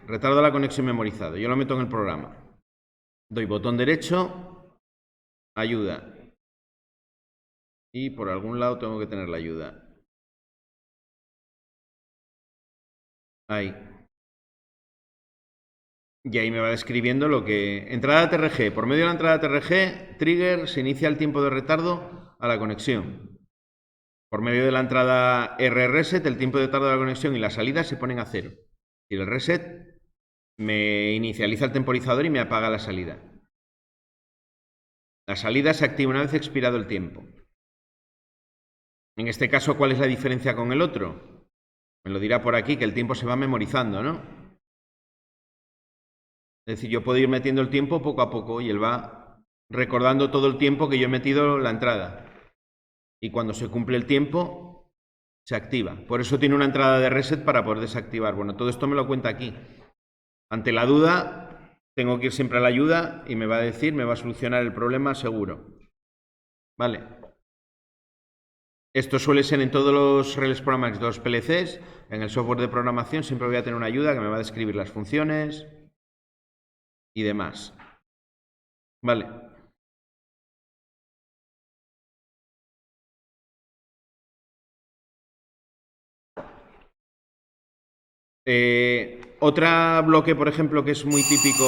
Retardo de la conexión memorizado. Yo lo meto en el programa. Doy botón derecho, ayuda. Y por algún lado tengo que tener la ayuda. Ahí. Y ahí me va describiendo lo que... Entrada TRG. Por medio de la entrada TRG, trigger, se inicia el tiempo de retardo a la conexión. Por medio de la entrada RReset, el tiempo de retardo de la conexión y la salida se ponen a 0. Y el reset me inicializa el temporizador y me apaga la salida. La salida se activa una vez expirado el tiempo. En este caso, ¿cuál es la diferencia con el otro? Me lo dirá por aquí, que el tiempo se va memorizando, ¿no? Es decir, yo puedo ir metiendo el tiempo poco a poco y él va recordando todo el tiempo que yo he metido la entrada. Y cuando se cumple el tiempo, se activa. Por eso tiene una entrada de reset para poder desactivar. Bueno, todo esto me lo cuenta aquí. Ante la duda, tengo que ir siempre a la ayuda y me va a decir, me va a solucionar el problema seguro. Vale. Esto suele ser en todos los Relais Programax de los PLCs. En el software de programación siempre voy a tener una ayuda que me va a describir las funciones y demás. Vale. Otro bloque, por ejemplo, que es muy típico...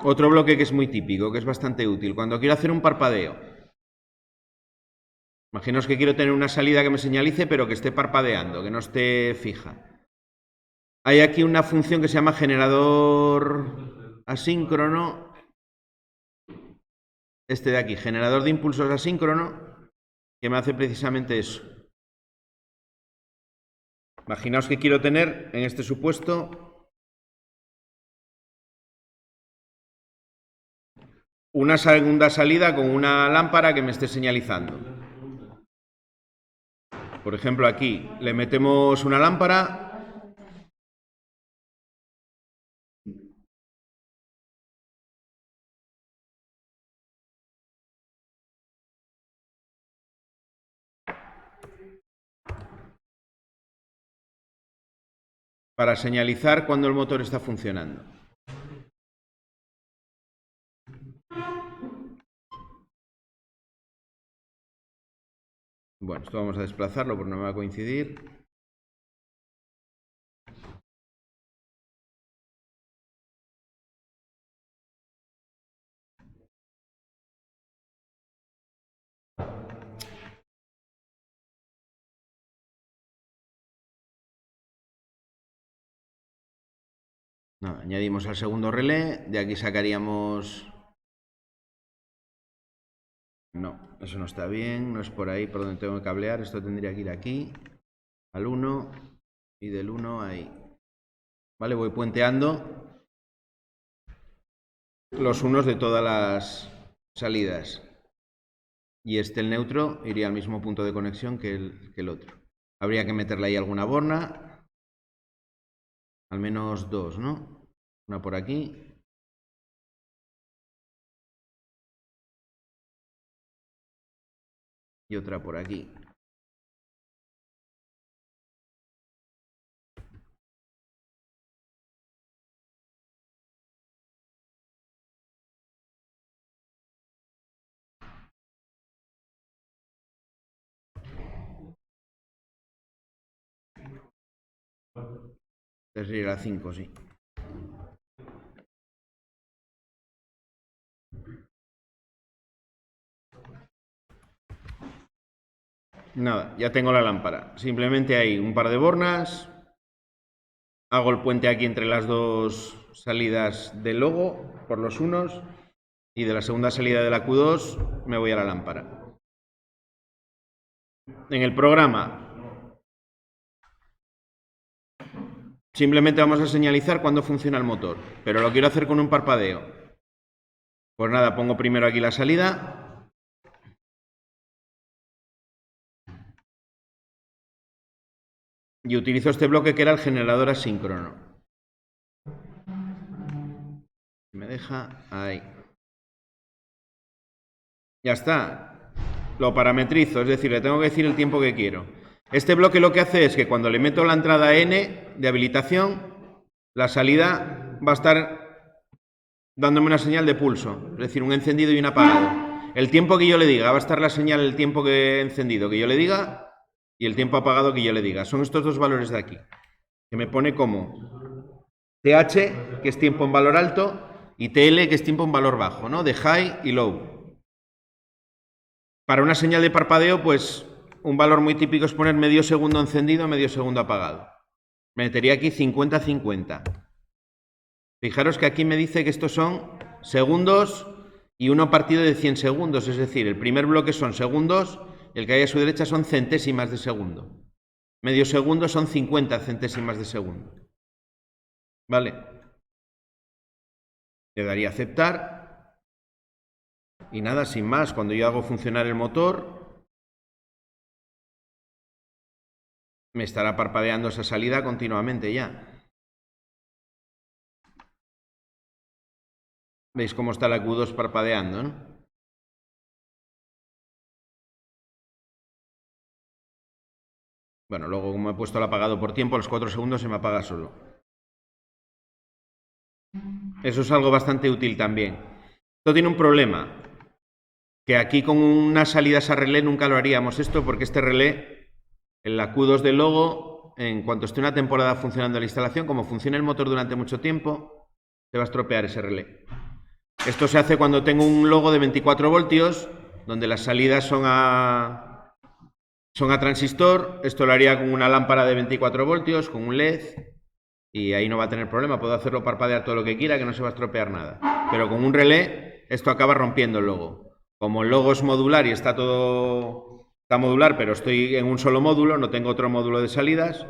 Otro bloque que es muy típico, que es bastante útil. Cuando quiero hacer un parpadeo. Imaginaos que quiero tener una salida que me señalice, pero que esté parpadeando, que no esté fija. Hay aquí una función que se llama generador asíncrono. Este de aquí, generador de impulsos asíncrono, que me hace precisamente eso. Imaginaos que quiero tener, en este supuesto, una segunda salida con una lámpara que me esté señalizando. Por ejemplo, aquí le metemos una lámpara. Para señalizar cuando el motor está funcionando. Bueno, esto vamos a desplazarlo porque no me va a coincidir. No, añadimos al segundo relé, de aquí sacaríamos... No, eso no está bien, no es por ahí por donde tengo que cablear, esto tendría que ir aquí, al 1 y del 1 ahí. Vale, voy puenteando los unos de todas las salidas. Y el neutro, iría al mismo punto de conexión que el otro. Habría que meterle ahí alguna borna, al menos dos, ¿no? Una por aquí. Y otra por aquí. Sería la 5, sí. Nada, ya tengo la lámpara. Simplemente hay un par de bornas. Hago el puente aquí entre las dos salidas del logo, por los unos. Y de la segunda salida de la Q2 me voy a la lámpara. En el programa Simplemente vamos a señalizar cuando funciona el motor, pero lo quiero hacer con un parpadeo. Pues nada, pongo primero aquí la salida. Y utilizo este bloque que era el generador asíncrono. Me deja ahí. Ya está. Lo parametrizo, es decir, le tengo que decir el tiempo que quiero. Este bloque lo que hace es que cuando le meto la entrada N de habilitación, la salida va a estar dándome una señal de pulso, es decir, un encendido y un apagado. El tiempo que yo le diga, va a estar la señal, el tiempo que he encendido que yo le diga y el tiempo apagado que yo le diga. Son estos dos valores de aquí, que me pone como TH, que es tiempo en valor alto, y TL, que es tiempo en valor bajo, ¿no? De high y low. Para una señal de parpadeo, pues un valor muy típico es poner medio segundo encendido, medio segundo apagado. Metería aquí 50-50. Fijaros que aquí me dice que estos son segundos y uno partido de 100 segundos, es decir, el primer bloque son segundos y el que hay a su derecha son centésimas de segundo. Medio segundo son 50 centésimas de segundo. ¿Vale? Le daría a aceptar. Y nada, sin más, cuando yo hago funcionar el motor, me estará parpadeando esa salida continuamente ya. ¿Veis cómo está la Q2 parpadeando, no? Bueno, luego como he puesto el apagado por tiempo, a los 4 segundos se me apaga solo. Eso es algo bastante útil también. Esto tiene un problema, que aquí con unas salidas a relé nunca lo haríamos esto, porque este relé, en la Q2 del logo, en cuanto esté una temporada funcionando la instalación, como funciona el motor durante mucho tiempo, se va a estropear ese relé. Esto se hace cuando tengo un logo de 24 voltios, donde las salidas son a transistor. Esto lo haría con una lámpara de 24 voltios, con un LED, y ahí no va a tener problema. Puedo hacerlo parpadear todo lo que quiera, que no se va a estropear nada. Pero con un relé, esto acaba rompiendo el logo. Como el logo es modular y está modular, pero estoy en un solo módulo, no tengo otro módulo de salidas,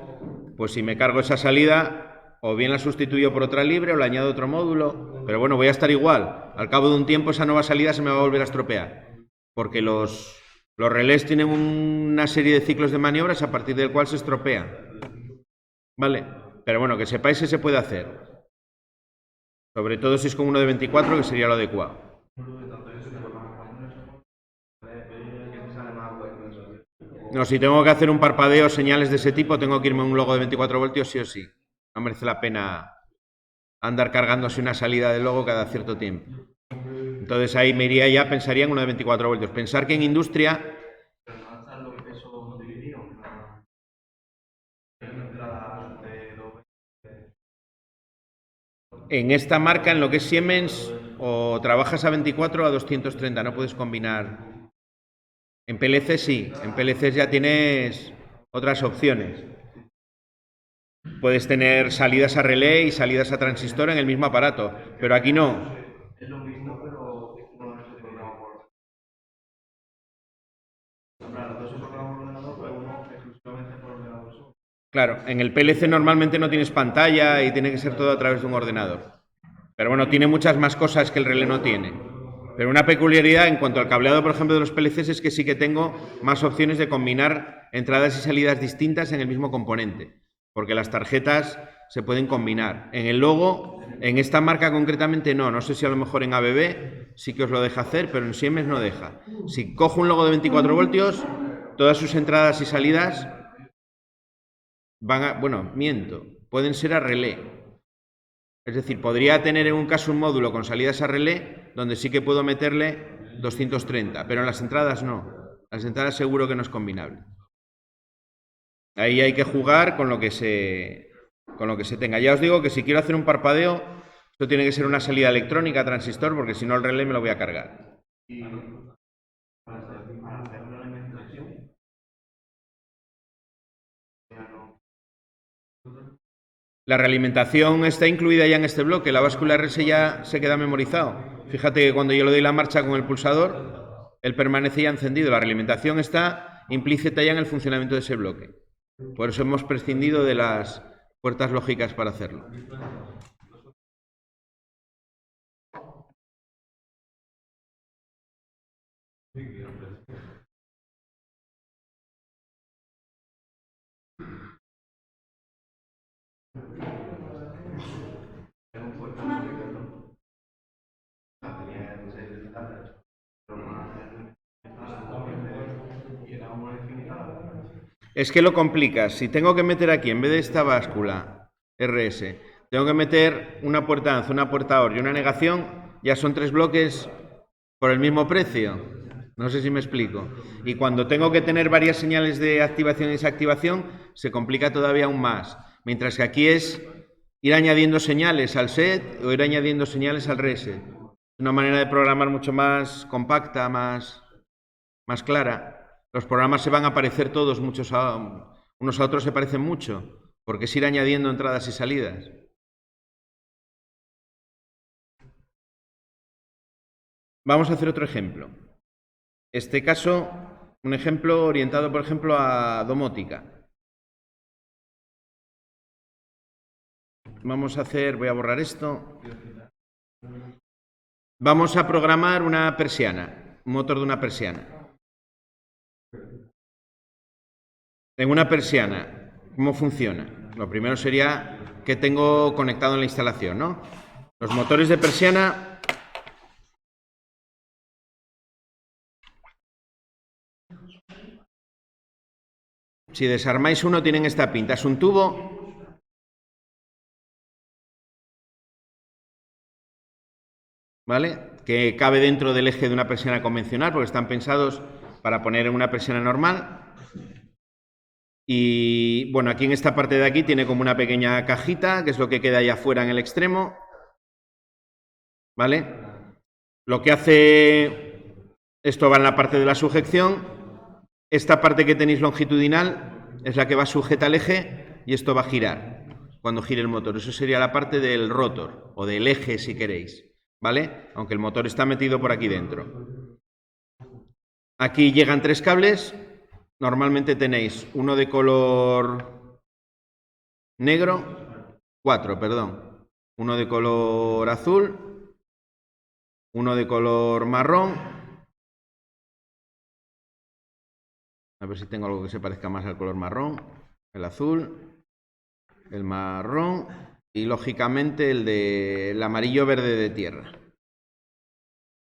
pues si me cargo esa salida, o bien la sustituyo por otra libre o le añado otro módulo, pero bueno, voy a estar igual. Al cabo de un tiempo esa nueva salida se me va a volver a estropear, porque los relés tienen una serie de ciclos de maniobras a partir del cual se estropean. ¿Vale? Pero bueno, que sepáis que se puede hacer. Sobre todo si es con uno de 24, que sería lo adecuado. No, si tengo que hacer un parpadeo, señales de ese tipo, tengo que irme a un logo de 24 voltios sí o sí. No merece la pena andar cargándose una salida de logo cada cierto tiempo. Entonces ahí me iría ya, pensaría en uno de 24 voltios. Pensar que en industria... En esta marca, en lo que es Siemens, o trabajas a 24 o a 230, no puedes combinar. En PLC sí, en PLC ya tienes otras opciones. Puedes tener salidas a relé y salidas a transistor en el mismo aparato, pero aquí no. Es lo mismo, pero no es el programa por... Claro, dos se programa por ordenador, pero uno exclusivamente por ordenador. Claro, en el PLC normalmente no tienes pantalla y tiene que ser todo a través de un ordenador. Pero bueno, tiene muchas más cosas que el relé no tiene. Pero una peculiaridad en cuanto al cableado, por ejemplo, de los PLCs es que sí que tengo más opciones de combinar entradas y salidas distintas en el mismo componente, porque las tarjetas se pueden combinar. En el logo, en esta marca concretamente no sé si a lo mejor en ABB sí que os lo deja hacer, pero en Siemens no deja. Si cojo un logo de 24 voltios, todas sus entradas y salidas van a... Bueno, miento, pueden ser a relé. Es decir, podría tener en un caso un módulo con salidas a relé donde sí que puedo meterle 230, pero en las entradas no. Las entradas seguro que no es combinable. Ahí hay que jugar con lo que se tenga. Ya os digo que si quiero hacer un parpadeo, esto tiene que ser una salida electrónica, transistor, porque si no el relé me lo voy a cargar. Y para hacer una alimentación, ya no. La realimentación está incluida ya en este bloque. La báscula RS ya se queda memorizado. Fíjate que cuando yo le doy la marcha con el pulsador, él permanece ya encendido. La realimentación está implícita ya en el funcionamiento de ese bloque. Por eso hemos prescindido de las puertas lógicas para hacerlo. Es que lo complicas. Si tengo que meter aquí, en vez de esta báscula RS, tengo que meter una puerta ANZ, una puerta OR y una negación, ya son 3 bloques por el mismo precio. No sé si me explico. Y cuando tengo que tener varias señales de activación y desactivación, se complica todavía aún más. Mientras que aquí es ir añadiendo señales al set o ir añadiendo señales al reset. Una manera de programar mucho más compacta, más clara. Los programas se van a parecer todos, unos a otros se parecen mucho, porque es ir añadiendo entradas y salidas. Vamos a hacer otro ejemplo. Este caso, un ejemplo orientado, por ejemplo, a domótica. Vamos a hacer, voy a borrar esto. Vamos a programar una persiana, un motor de una persiana. En una persiana, ¿cómo funciona? Lo primero sería que tengo conectado en la instalación, ¿no? Los motores de persiana si desarmáis uno tienen esta pinta, es un tubo ¿vale? Que cabe dentro del eje de una persiana convencional porque están pensados para poner en una persiana normal. Y bueno, aquí en esta parte de aquí tiene como una pequeña cajita, que es lo que queda ahí afuera en el extremo, ¿vale? Lo que hace, esto va en la parte de la sujeción, esta parte que tenéis longitudinal es la que va sujeta al eje y esto va a girar cuando gire el motor. Eso sería la parte del rotor o del eje si queréis, ¿vale? Aunque el motor está metido por aquí dentro. Aquí llegan 3 cables. Normalmente tenéis uno de color negro, 4, perdón. Uno de color azul, uno de color marrón. A ver si tengo algo que se parezca más al color marrón. El azul, el marrón y lógicamente el amarillo verde de tierra.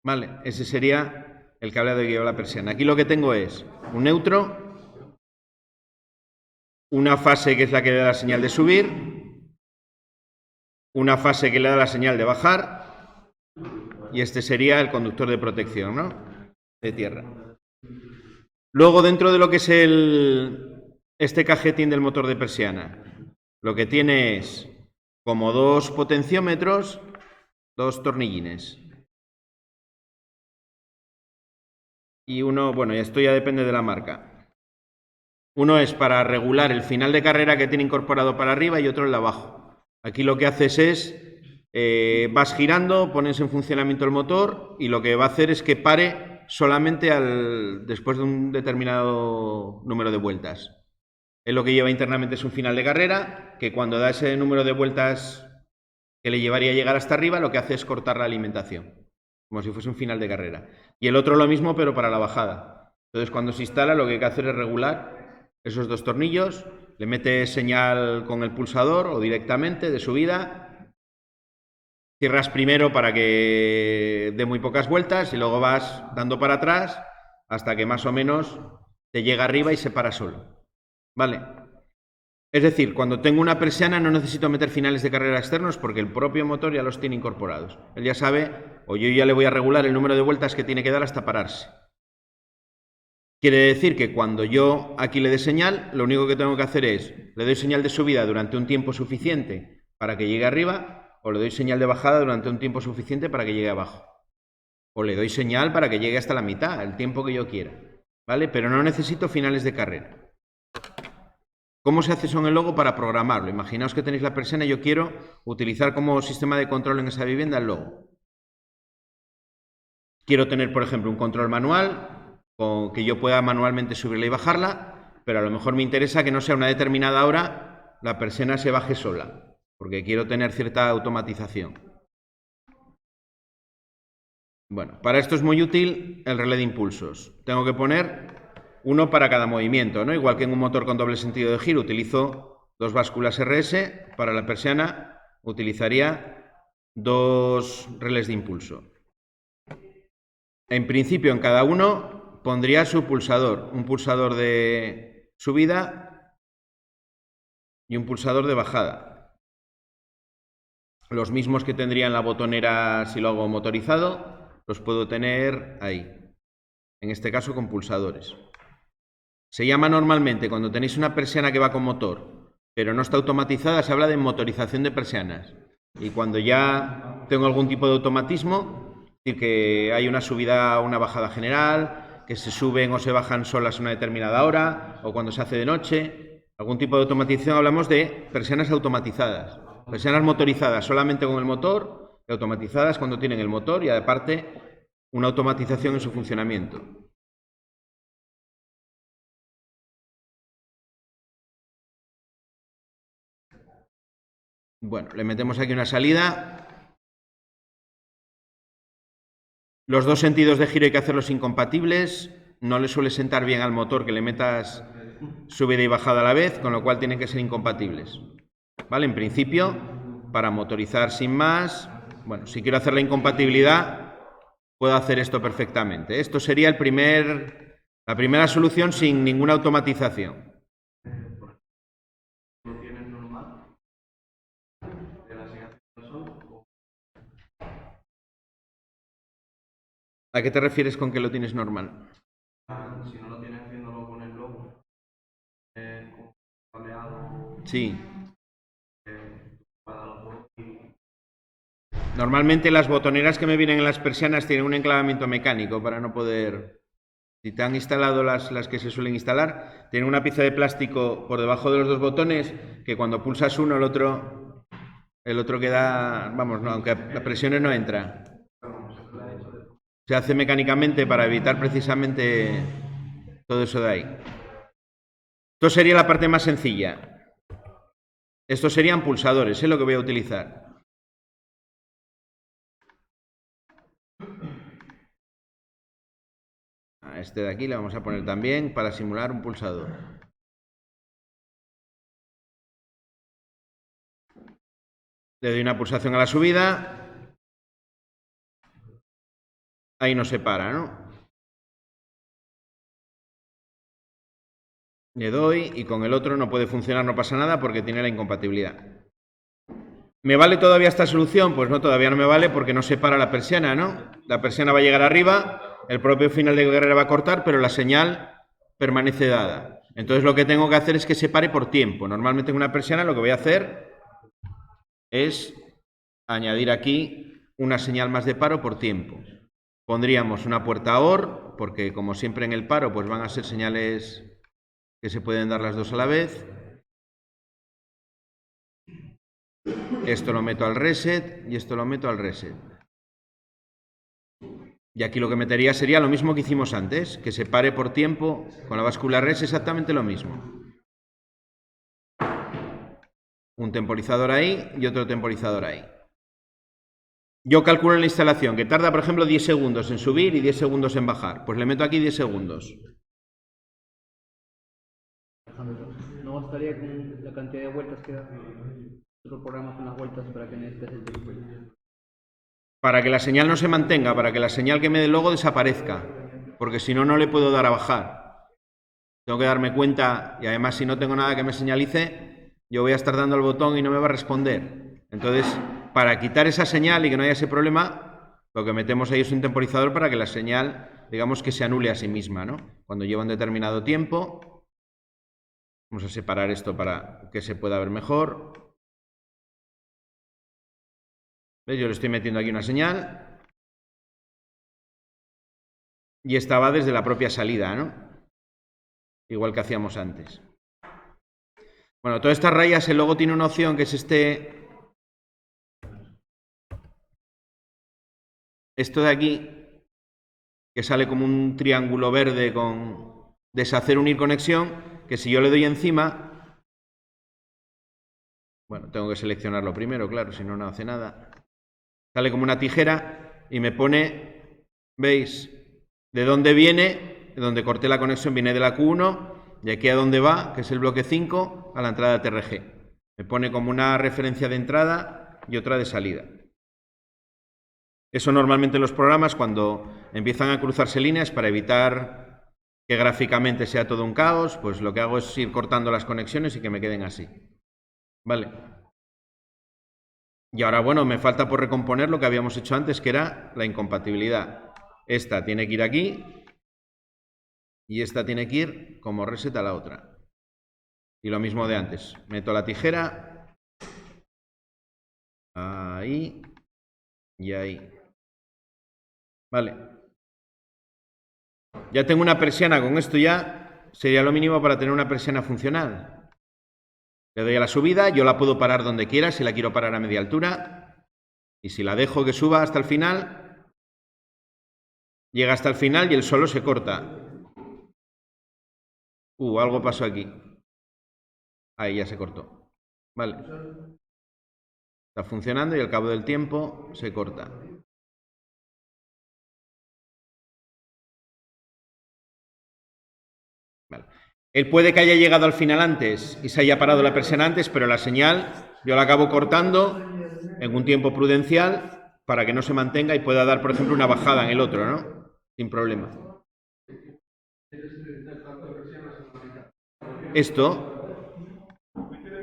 Vale, ese sería el cableado que lleva la persiana. Aquí lo que tengo es un neutro, una fase que es la que le da la señal de subir, una fase que le da la señal de bajar y este sería el conductor de protección, ¿no? De tierra. Luego dentro de lo que es este cajetín del motor de persiana, lo que tiene es como 2 potenciómetros, 2 tornillines. Y uno, bueno, esto ya depende de la marca. Uno es para regular el final de carrera que tiene incorporado para arriba y otro el de abajo. Aquí lo que haces es, vas girando, pones en funcionamiento el motor y lo que va a hacer es que pare solamente después de un determinado número de vueltas. Lo que lleva internamente es un final de carrera, que cuando da ese número de vueltas que le llevaría a llegar hasta arriba, lo que hace es cortar la alimentación, como si fuese un final de carrera. Y el otro lo mismo, pero para la bajada. Entonces, cuando se instala, lo que hay que hacer es regular esos 2 tornillos, le metes señal con el pulsador o directamente de subida, cierras primero para que dé muy pocas vueltas y luego vas dando para atrás hasta que más o menos te llega arriba y se para solo. ¿Vale? Es decir, cuando tengo una persiana no necesito meter finales de carrera externos porque el propio motor ya los tiene incorporados. Él ya sabe, o yo ya le voy a regular el número de vueltas que tiene que dar hasta pararse. Quiere decir que cuando yo aquí le dé señal, lo único que tengo que hacer es, le doy señal de subida durante un tiempo suficiente para que llegue arriba, o le doy señal de bajada durante un tiempo suficiente para que llegue abajo. O le doy señal para que llegue hasta la mitad, el tiempo que yo quiera. ¿Vale? Pero no necesito finales de carrera. ¿Cómo se hace eso en el logo para programarlo? Imaginaos que tenéis la persiana y yo quiero utilizar como sistema de control en esa vivienda el logo. Quiero tener, por ejemplo, un control manual, que yo pueda manualmente subirla y bajarla, pero a lo mejor me interesa que no sea una determinada hora la persiana se baje sola, porque quiero tener cierta automatización. Bueno, para esto es muy útil el relé de impulsos. Tengo que poner uno para cada movimiento, ¿no? Igual que en un motor con doble sentido de giro utilizo 2 básculas RS, para la persiana utilizaría 2 relés de impulso. En principio, en cada uno pondría su pulsador, un pulsador de subida y un pulsador de bajada. Los mismos que tendría en la botonera si lo hago motorizado, los puedo tener ahí, en este caso con pulsadores. Se llama normalmente, cuando tenéis una persiana que va con motor, pero no está automatizada, se habla de motorización de persianas. Y cuando ya tengo algún tipo de automatismo, es decir, que hay una subida o una bajada general, que se suben o se bajan solas a una determinada hora, o cuando se hace de noche, algún tipo de automatización, hablamos de persianas automatizadas. Persianas motorizadas solamente con el motor, y automatizadas cuando tienen el motor y aparte una automatización en su funcionamiento. Bueno, le metemos aquí una salida. Los 2 sentidos de giro hay que hacerlos incompatibles. No le suele sentar bien al motor que le metas subida y bajada a la vez, con lo cual tienen que ser incompatibles. ¿Vale? En principio, para motorizar sin más, bueno, si quiero hacer la incompatibilidad, puedo hacer esto perfectamente. Esto sería la primera solución sin ninguna automatización. ¿Lo tienes normal? ¿De la señal solo? ¿A qué te refieres con que lo tienes normal? Si no lo tienes haciéndolo con el logo, con cableado, Sí. para los juegos y Normalmente las botoneras que me vienen en las persianas tienen un enclavamiento mecánico para no poder... Si te han instalado las que se suelen instalar, tienen una pieza de plástico por debajo de los 2 botones que cuando pulsas uno el otro queda... Vamos, no, aunque a presiones no entra. Se hace mecánicamente para evitar precisamente todo eso de ahí. Esto sería la parte más sencilla. Estos serían pulsadores, es lo que voy a utilizar. A este de aquí le vamos a poner también para simular un pulsador. Le doy una pulsación a la subida. Ahí no se para, ¿no? Le doy y con el otro no puede funcionar, no pasa nada porque tiene la incompatibilidad. ¿Me vale todavía esta solución? Pues no, todavía no me vale porque no se para la persiana, ¿no? La persiana va a llegar arriba, el propio final de guerrera va a cortar, pero la señal permanece dada. Entonces lo que tengo que hacer es que se pare por tiempo. Normalmente en una persiana lo que voy a hacer es añadir aquí una señal más de paro por tiempo. Pondríamos una puerta OR, porque como siempre en el paro pues van a ser señales que se pueden dar las dos a la vez. Esto lo meto al reset y esto lo meto al reset. Y aquí lo que metería sería lo mismo que hicimos antes, que se pare por tiempo con la báscula res, exactamente lo mismo. Un temporizador ahí y otro temporizador ahí. Yo calculo en la instalación que tarda, por ejemplo, 10 segundos en subir y 10 segundos en bajar. Pues le meto aquí 10 segundos. No bastaría con la cantidad de vueltas que da. Otro programa con las vueltas para que necesites el tiempo. Para que la señal no se mantenga, para que la señal que me dé luego desaparezca. Porque si no, no le puedo dar a bajar. Tengo que darme cuenta, y además si no tengo nada que me señalice, yo voy a estar dando al botón y no me va a responder. Entonces, para quitar esa señal y que no haya ese problema, lo que metemos ahí es un temporizador para que la señal, digamos que se anule a sí misma, ¿no? Cuando lleva un determinado tiempo, vamos a separar esto para que se pueda ver mejor. ¿Ves? Yo le estoy metiendo aquí una señal. Y esta va desde la propia salida, ¿no? Igual que hacíamos antes. Bueno, todas estas rayas, el logo tiene una opción que es esto de aquí, que sale como un triángulo verde con deshacer, unir conexión, que si yo le doy encima, Bueno, tengo que seleccionarlo primero, claro, si no, no hace nada. Sale como una tijera y me pone, ¿veis? De dónde viene, de donde corté la conexión, viene de la Q1, y aquí a dónde va, que es el bloque 5, a la entrada TRG. Me pone como una referencia de entrada y otra de salida. Eso normalmente en los programas, cuando empiezan a cruzarse líneas, para evitar que gráficamente sea todo un caos, pues lo que hago es ir cortando las conexiones y que me queden así. Vale. Y ahora, bueno, me falta por recomponer lo que habíamos hecho antes, que era la incompatibilidad. Esta tiene que ir aquí y esta tiene que ir como reset a la otra. Y lo mismo de antes. Meto la tijera. Ahí. Y ahí. Vale. Ya tengo una persiana, con esto ya sería lo mínimo para tener una persiana funcional. Le doy a la subida, yo la puedo parar donde quiera, si la quiero parar a media altura. Y si la dejo que suba hasta el final, llega hasta el final y el solo se corta. Algo pasó aquí. Ahí ya se cortó. Vale. Está funcionando y al cabo del tiempo se corta. Vale. Él puede que haya llegado al final antes y se haya parado la persiana antes, pero la señal yo la acabo cortando en un tiempo prudencial para que no se mantenga y pueda dar, por ejemplo, una bajada en el otro, ¿no? Sin problema. Esto,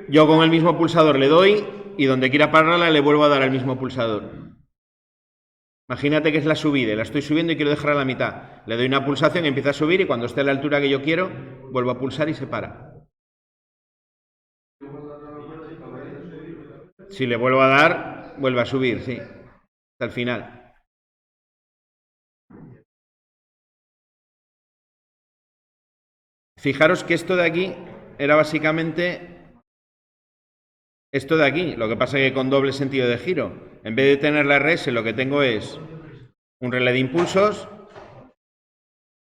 yo con el mismo pulsador le doy y donde quiera pararla le vuelvo a dar al mismo pulsador. Imagínate que es la subida, la estoy subiendo y quiero dejarla a la mitad. Le doy una pulsación, empieza a subir y cuando esté a la altura que yo quiero, vuelvo a pulsar y se para. Si le vuelvo a dar, vuelve a subir, sí, hasta el final. Fijaros que esto de aquí era básicamente esto de aquí, lo que pasa es que con doble sentido de giro. En vez de tener la RS, lo que tengo es un relé de impulsos.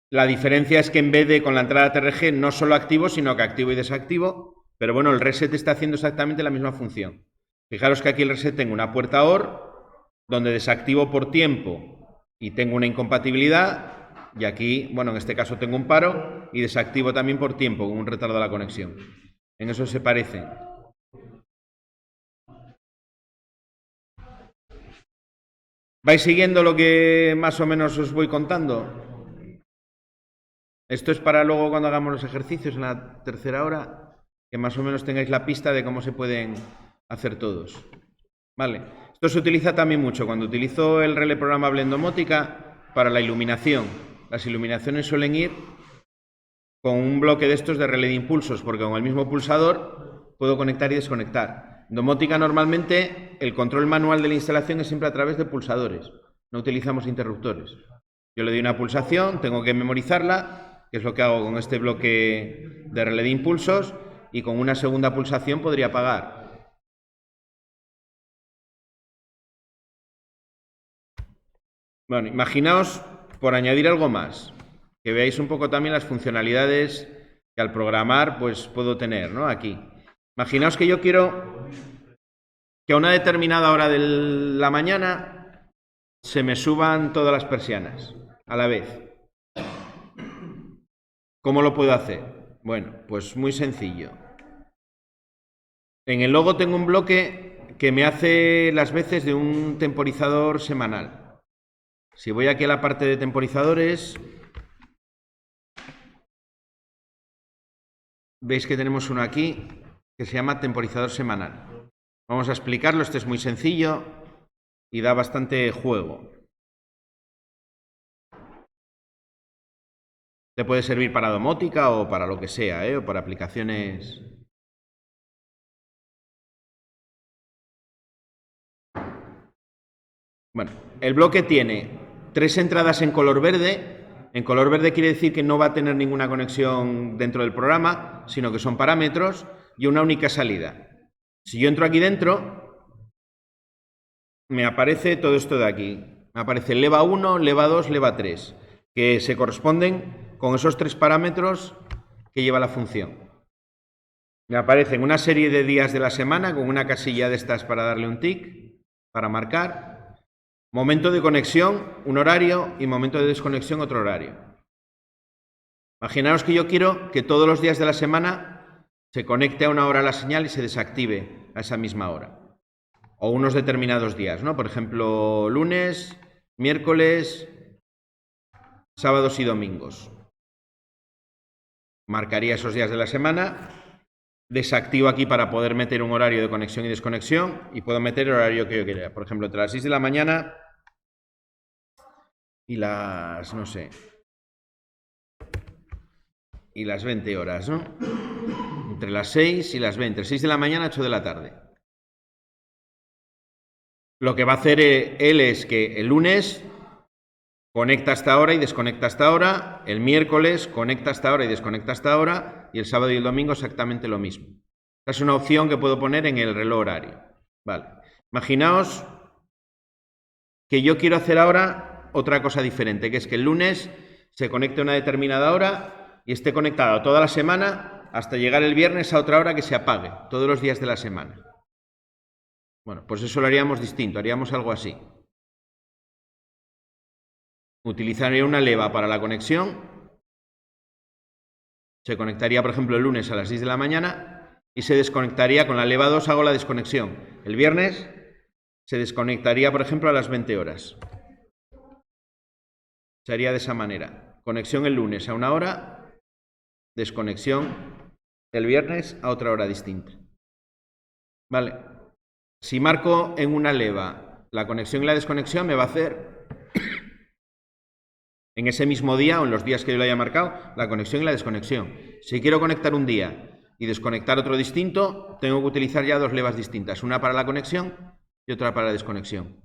La diferencia es que en vez de con la entrada TRG no solo activo, sino que activo y desactivo. Pero bueno, el reset está haciendo exactamente la misma función. Fijaros que aquí el reset tengo una puerta OR, donde desactivo por tiempo y tengo una incompatibilidad. Y aquí, bueno, en este caso tengo un paro y desactivo también por tiempo, con un retardo a la conexión. En eso se parecen. ¿Vais siguiendo lo que más o menos os voy contando? Esto es para luego cuando hagamos los ejercicios en la tercera hora, que más o menos tengáis la pista de cómo se pueden hacer todos. Vale. Esto se utiliza también mucho cuando utilizo el relé programable en domótica para la iluminación. Las iluminaciones suelen ir con un bloque de estos de relé de impulsos, porque con el mismo pulsador puedo conectar y desconectar. En domótica normalmente el control manual de la instalación es siempre a través de pulsadores. No utilizamos interruptores. Yo le doy una pulsación, tengo que memorizarla, que es lo que hago con este bloque de relé de impulsos, y con una segunda pulsación podría apagar. Bueno, imaginaos, por añadir algo más, que veáis un poco también las funcionalidades que al programar pues puedo tener, ¿no? Aquí. Imaginaos que yo quiero que a una determinada hora de la mañana se me suban todas las persianas a la vez. ¿Cómo lo puedo hacer? Bueno, pues muy sencillo. En el logo tengo un bloque que me hace las veces de un temporizador semanal. Si voy aquí a la parte de temporizadores, veis que tenemos uno aquí que se llama temporizador semanal. Vamos a explicarlo, este es muy sencillo y da bastante juego. Te puede servir para domótica o para lo que sea, o para aplicaciones. Bueno, el bloque tiene 3 entradas en color verde. En color verde quiere decir que no va a tener ninguna conexión dentro del programa, sino que son parámetros y una única salida. Si yo entro aquí dentro, me aparece todo esto de aquí. Me aparece leva 1, leva 2, leva 3, que se corresponden con esos 3 parámetros que lleva la función. Me aparecen una serie de días de la semana con una casilla de estas para darle un tic, para marcar. Momento de conexión, un horario, y momento de desconexión, otro horario. Imaginaos que yo quiero que todos los días de la semana se conecte a una hora la señal y se desactive a esa misma hora. O unos determinados días, ¿no? Por ejemplo, lunes, miércoles, sábados y domingos. Marcaría esos días de la semana, desactivo aquí para poder meter un horario de conexión y desconexión y puedo meter el horario que yo quiera. Por ejemplo, entre las 6 de la mañana y las, no sé, y las 20 horas, ¿no? Entre las 6 y las 20, 6 de la mañana, 8 de la tarde. Lo que va a hacer él es que el lunes conecta hasta ahora y desconecta hasta ahora, el miércoles conecta hasta ahora y desconecta hasta ahora, y el sábado y el domingo exactamente lo mismo. Esta es una opción que puedo poner en el reloj horario. Vale. Imaginaos que yo quiero hacer ahora otra cosa diferente, que es que el lunes se conecte a una determinada hora y esté conectado toda la semana hasta llegar el viernes a otra hora que se apague, todos los días de la semana. Bueno, pues eso lo haríamos distinto, haríamos algo así. Utilizaría una leva para la conexión. Se conectaría, por ejemplo, el lunes a las 6 de la mañana y se desconectaría con la leva 2, hago la desconexión. El viernes se desconectaría, por ejemplo, a las 20 horas. Se haría de esa manera. Conexión el lunes a una hora, desconexión el viernes a otra hora distinta. Vale. Si marco en una leva la conexión y la desconexión, me va a hacer en ese mismo día o en los días que yo lo haya marcado la conexión y la desconexión. Si quiero conectar un día y desconectar otro distinto, tengo que utilizar ya dos levas distintas, una para la conexión y otra para la desconexión.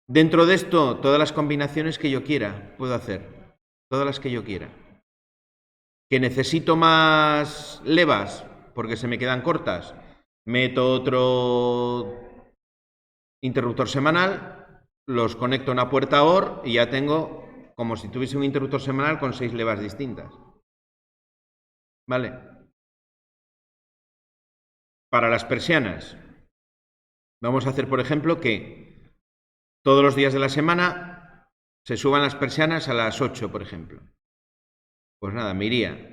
Dentro de esto, todas las combinaciones que yo quiera puedo hacer, todas las que yo quiera. ¿Que necesito más levas porque se me quedan cortas? Meto otro interruptor semanal, los conecto a una puerta OR y ya tengo como si tuviese un interruptor semanal con 6 levas distintas. ¿Vale? Para las persianas, vamos a hacer, por ejemplo, que todos los días de la semana se suban las persianas a las 8, por ejemplo. Pues nada, me iría.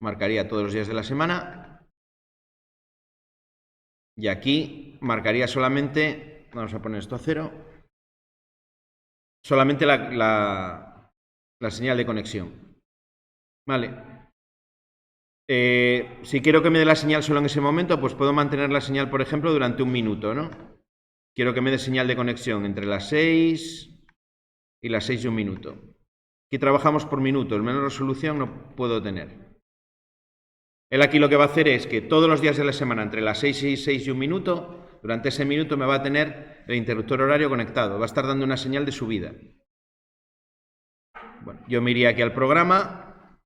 Marcaría todos los días de la semana. Y aquí marcaría solamente, vamos a poner esto a 0, solamente la señal de conexión. Vale. Si quiero que me dé la señal solo en ese momento, pues puedo mantener la señal, por ejemplo, durante 1 minuto, ¿no? Quiero que me dé señal de conexión entre las 6 y las 6 y 1 minuto. Aquí trabajamos por minutos, menos resolución no puedo tener. Él aquí lo que va a hacer es que todos los días de la semana, entre las 6 y 1 minuto, durante ese minuto me va a tener el interruptor horario conectado. Va a estar dando una señal de subida. Bueno, yo me iría aquí al programa.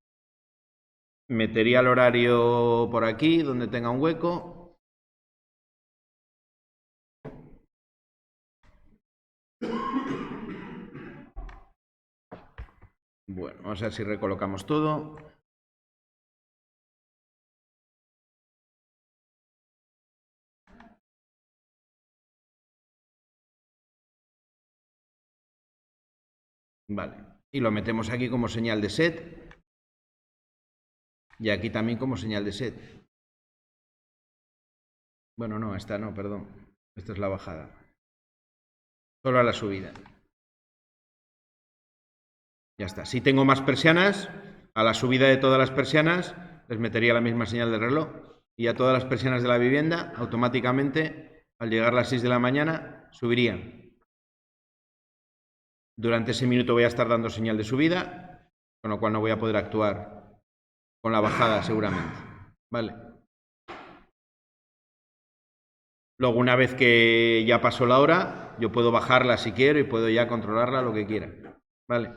Metería el horario por aquí, donde tenga un hueco. Bueno, vamos a ver si recolocamos todo. Vale, y lo metemos aquí como señal de set. Y aquí también como señal de set. Bueno, no, esta no, perdón. Esta es la bajada. Solo a la subida. Ya está. Si tengo más persianas, a la subida de todas las persianas les metería la misma señal de reloj. Y a todas las persianas de la vivienda, automáticamente, al llegar a las 6 de la mañana, subirían. Durante ese minuto voy a estar dando señal de subida, con lo cual no voy a poder actuar con la bajada seguramente. Vale. Luego, una vez que ya pasó la hora, yo puedo bajarla si quiero y puedo ya controlarla lo que quiera. Vale.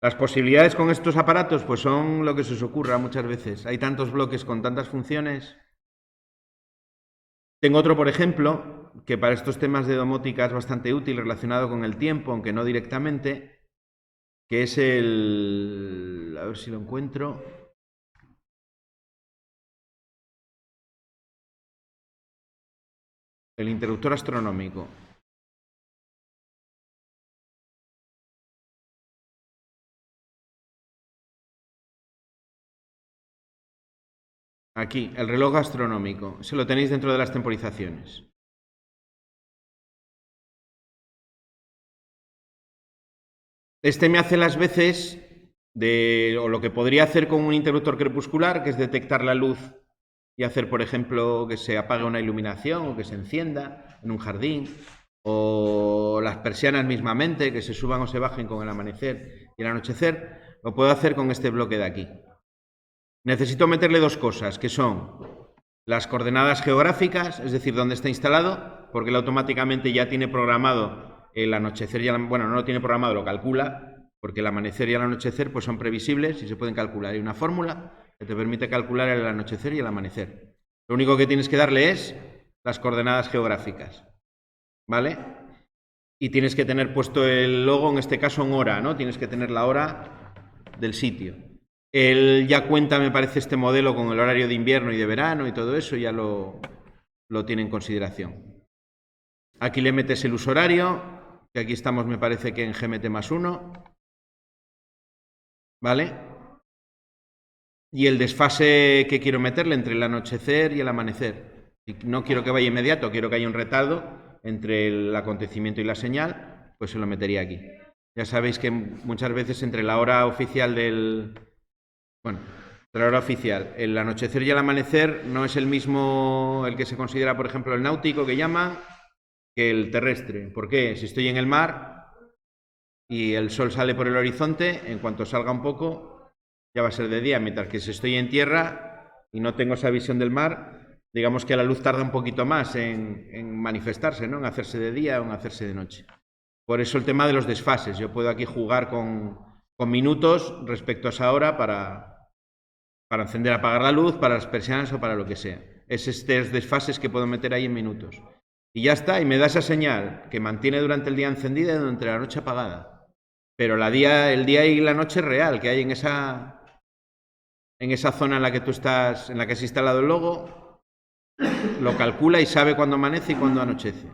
Las posibilidades con estos aparatos pues son lo que se os ocurra muchas veces. Hay tantos bloques con tantas funciones. Tengo otro, por ejemplo, que para estos temas de domótica es bastante útil, relacionado con el tiempo, aunque no directamente, que es el... a ver si lo encuentro. El interruptor astronómico. Aquí, el reloj astronómico. Se lo tenéis dentro de las temporizaciones. Este me hace las veces de, o lo que podría hacer con un interruptor crepuscular, que es detectar la luz y hacer, por ejemplo, que se apague una iluminación o que se encienda en un jardín, o las persianas mismamente, que se suban o se bajen con el amanecer y el anochecer. Lo puedo hacer con este bloque de aquí. Necesito meterle dos cosas, que son las coordenadas geográficas, es decir, dónde está instalado, porque él automáticamente ya tiene programado el anochecer, bueno, no lo tiene programado, lo calcula, porque el amanecer y el anochecer pues son previsibles y se pueden calcular. Hay una fórmula que te permite calcular el anochecer y el amanecer. Lo único que tienes que darle es las coordenadas geográficas, ¿vale? Y tienes que tener puesto el logo, en este caso en hora, ¿no? Tienes que tener la hora del sitio. Él ya cuenta, me parece, este modelo con el horario de invierno y de verano y todo eso, ya lo tiene en consideración. Aquí le metes el uso horario, que aquí estamos, me parece que en GMT+1, ¿vale? Y el desfase que quiero meterle entre el anochecer y el amanecer. Si no quiero que vaya inmediato, quiero que haya un retardo entre el acontecimiento y la señal, pues se lo metería aquí. Ya sabéis que muchas veces entre la hora oficial Bueno, la hora oficial, el anochecer y el amanecer no es el mismo el que se considera, por ejemplo, el náutico que llama, que el terrestre. ¿Por qué? Si estoy en el mar y el sol sale por el horizonte, en cuanto salga un poco, ya va a ser de día, mientras que si estoy en tierra y no tengo esa visión del mar, digamos que la luz tarda un poquito más en manifestarse, ¿no? En hacerse de día o en hacerse de noche. Por eso el tema de los desfases. Yo puedo aquí jugar con minutos respecto a esa hora para encender, apagar la luz, para las persianas o para lo que sea. Es estos desfases que puedo meter ahí en minutos. Y ya está, y me da esa señal que mantiene durante el día encendida y durante la noche apagada. Pero el día y la noche real que hay en esa zona en la que tú estás, en la que has instalado el logo, lo calcula y sabe cuándo amanece y cuándo anochece.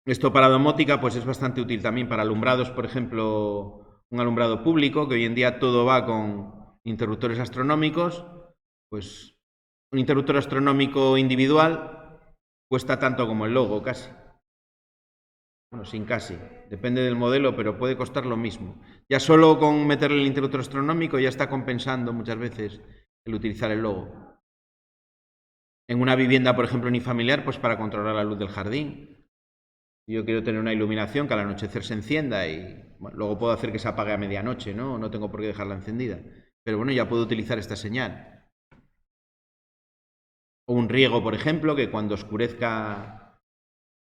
Esto para domótica pues es bastante útil también para alumbrados, por ejemplo, un alumbrado público, que hoy en día todo va con interruptores astronómicos. Pues un interruptor astronómico individual cuesta tanto como el logo, casi. Bueno, sin casi, depende del modelo, pero puede costar lo mismo. Ya solo con meterle el interruptor astronómico ya está compensando muchas veces el utilizar el logo. En una vivienda, por ejemplo, unifamiliar, pues para controlar la luz del jardín. Yo quiero tener una iluminación que al anochecer se encienda y bueno, luego puedo hacer que se apague a medianoche, ¿no? No tengo por qué dejarla encendida. Pero bueno, ya puedo utilizar esta señal. O un riego, por ejemplo, que cuando oscurezca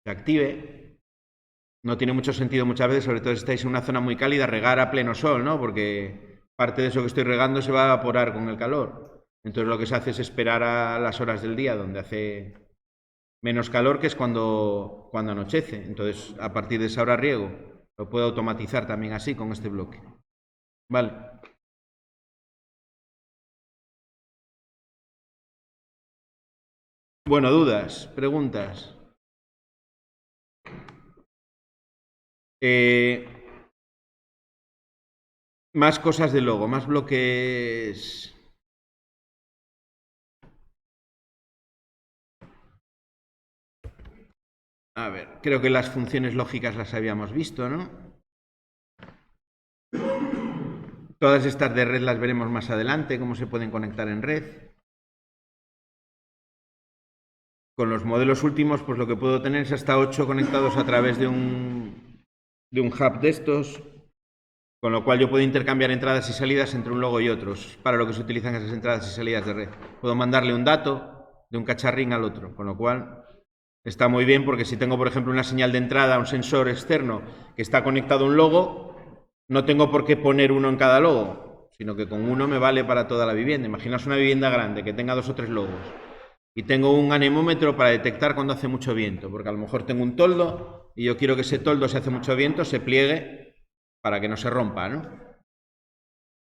se active. No tiene mucho sentido muchas veces, sobre todo si estáis en una zona muy cálida, regar a pleno sol, ¿no? Porque parte de eso que estoy regando se va a evaporar con el calor. Entonces lo que se hace es esperar a las horas del día donde hace menos calor, que es cuando anochece. Entonces, a partir de esa hora riego. Lo puedo automatizar también así, con este bloque. Vale. Bueno, dudas, preguntas. Más cosas de logo, más bloques. A ver, creo que las funciones lógicas las habíamos visto, ¿no? Todas estas de red las veremos más adelante, cómo se pueden conectar en red. Con los modelos últimos, pues lo que puedo tener es hasta 8 conectados a través de un hub de estos, con lo cual yo puedo intercambiar entradas y salidas entre un logo y otros, para lo que se utilizan esas entradas y salidas de red. Puedo mandarle un dato de un cacharrín al otro, con lo cual está muy bien, porque si tengo, por ejemplo, una señal de entrada a un sensor externo que está conectado a un logo, no tengo por qué poner uno en cada logo, sino que con uno me vale para toda la vivienda. Imaginaos una vivienda grande que tenga 2 o 3 logos Y tengo un anemómetro para detectar cuando hace mucho viento, porque a lo mejor tengo un toldo y yo quiero que ese toldo, si hace mucho viento, se pliegue para que no se rompa, ¿no?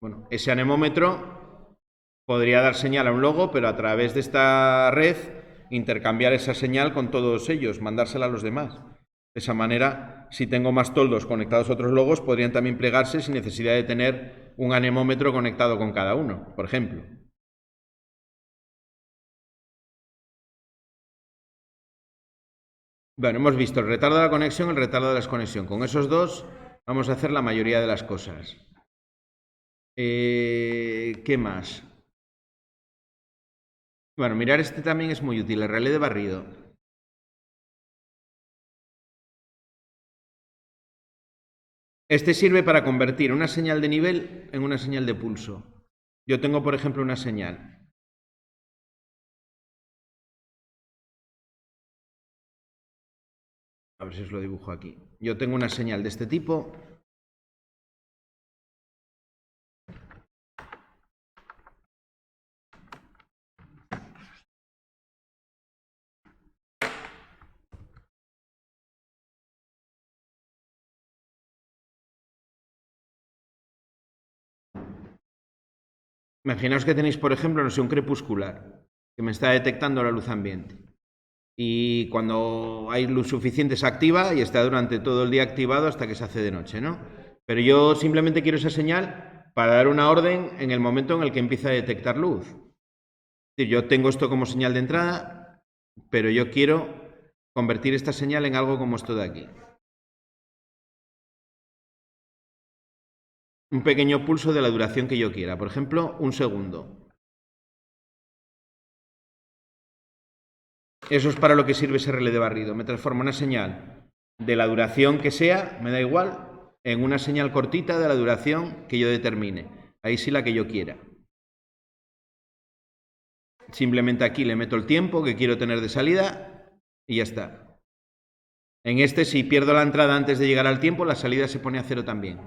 Bueno, ese anemómetro podría dar señal a un logo, pero a través de esta red intercambiar esa señal con todos ellos, mandársela a los demás. De esa manera, si tengo más toldos conectados a otros logos, podrían también plegarse sin necesidad de tener un anemómetro conectado con cada uno, por ejemplo. Bueno, hemos visto el retardo de la conexión, el retardo de la desconexión. Con esos dos vamos a hacer la mayoría de las cosas. ¿Qué más? Bueno, mirar este también es muy útil, el relé de barrido. Este sirve para convertir una señal de nivel en una señal de pulso. Yo tengo, por ejemplo, una señal. A ver si os lo dibujo aquí. Yo tengo una señal de este tipo. Imaginaos que tenéis, por ejemplo, no sé, un crepuscular que me está detectando la luz ambiente. Y cuando hay luz suficiente se activa y está durante todo el día activado hasta que se hace de noche, ¿no? Pero yo simplemente quiero esa señal para dar una orden en el momento en el que empieza a detectar luz. Es decir, yo tengo esto como señal de entrada, pero yo quiero convertir esta señal en algo como esto de aquí. Un pequeño pulso de la duración que yo quiera, por ejemplo, 1 segundo. Eso es para lo que sirve ese relé de barrido. Me transforma una señal de la duración que sea, me da igual, en una señal cortita de la duración que yo determine. Ahí sí la que yo quiera. Simplemente aquí le meto el tiempo que quiero tener de salida y ya está. En este, si pierdo la entrada antes de llegar al tiempo, la salida se pone a 0 también.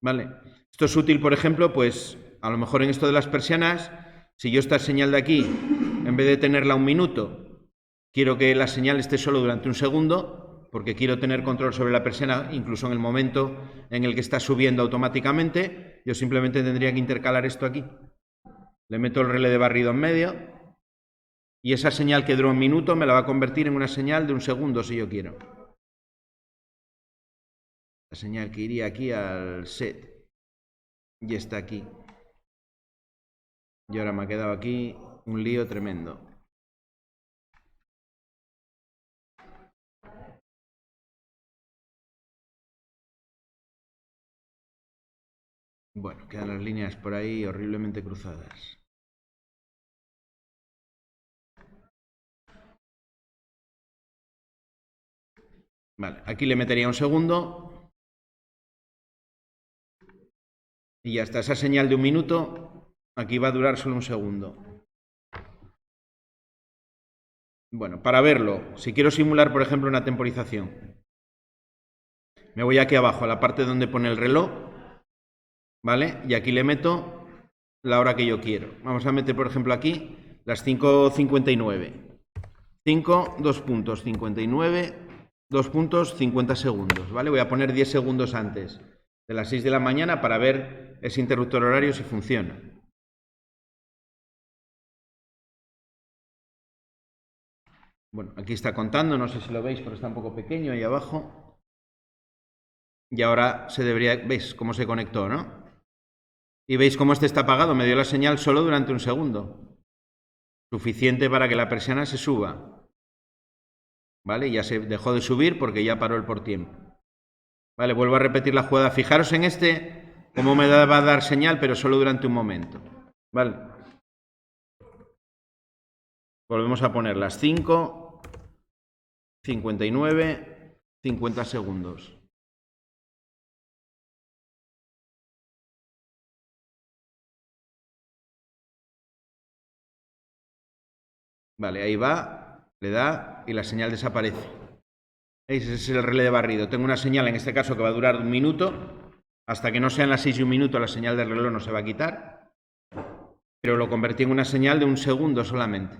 ¿Vale? Esto es útil, por ejemplo, pues a lo mejor en esto de las persianas, si yo esta señal de aquí, en vez de tenerla 1 minuto, quiero que la señal esté solo durante 1 segundo, porque quiero tener control sobre la persiana, incluso en el momento en el que está subiendo automáticamente, yo simplemente tendría que intercalar esto aquí. Le meto el relé de barrido en medio y esa señal que dura 1 minuto me la va a convertir en una señal de 1 segundo si yo quiero. La señal que iría aquí al set y está aquí. Y ahora me ha quedado aquí un lío tremendo. Bueno, quedan las líneas por ahí horriblemente cruzadas. Vale, aquí le metería 1 segundo. Y ya está, esa señal de 1 minuto, aquí va a durar solo 1 segundo. Bueno, para verlo, si quiero simular, por ejemplo, una temporización, me voy aquí abajo, a la parte donde pone el reloj, ¿vale? Y aquí le meto la hora que yo quiero. Vamos a meter, por ejemplo, aquí las 5:59. 5, 2 puntos, 59, 2 puntos, 50 segundos, ¿vale? Voy a poner 10 segundos antes de las 6 de la mañana para ver ese interruptor horario si funciona. Bueno, aquí está contando, no sé si lo veis, pero está un poco pequeño ahí abajo. Y ahora se debería... ¿Veis cómo se conectó, no? Y veis cómo este está apagado, me dio la señal solo durante 1 segundo. Suficiente para que la persiana se suba. ¿Vale? Ya se dejó de subir porque ya paró el por tiempo. Vale, vuelvo a repetir la jugada. Fijaros en este, cómo me va a dar señal, pero solo durante un momento. Vale. Volvemos a poner las 5, 59, 50 segundos. Vale, ahí va, le da y la señal desaparece. Ese es el relé de barrido. Tengo una señal, en este caso, que va a durar 1 minuto. Hasta que no sean las 6 y 1 minuto, la señal del reloj no se va a quitar. Pero lo convertí en una señal de 1 segundo solamente.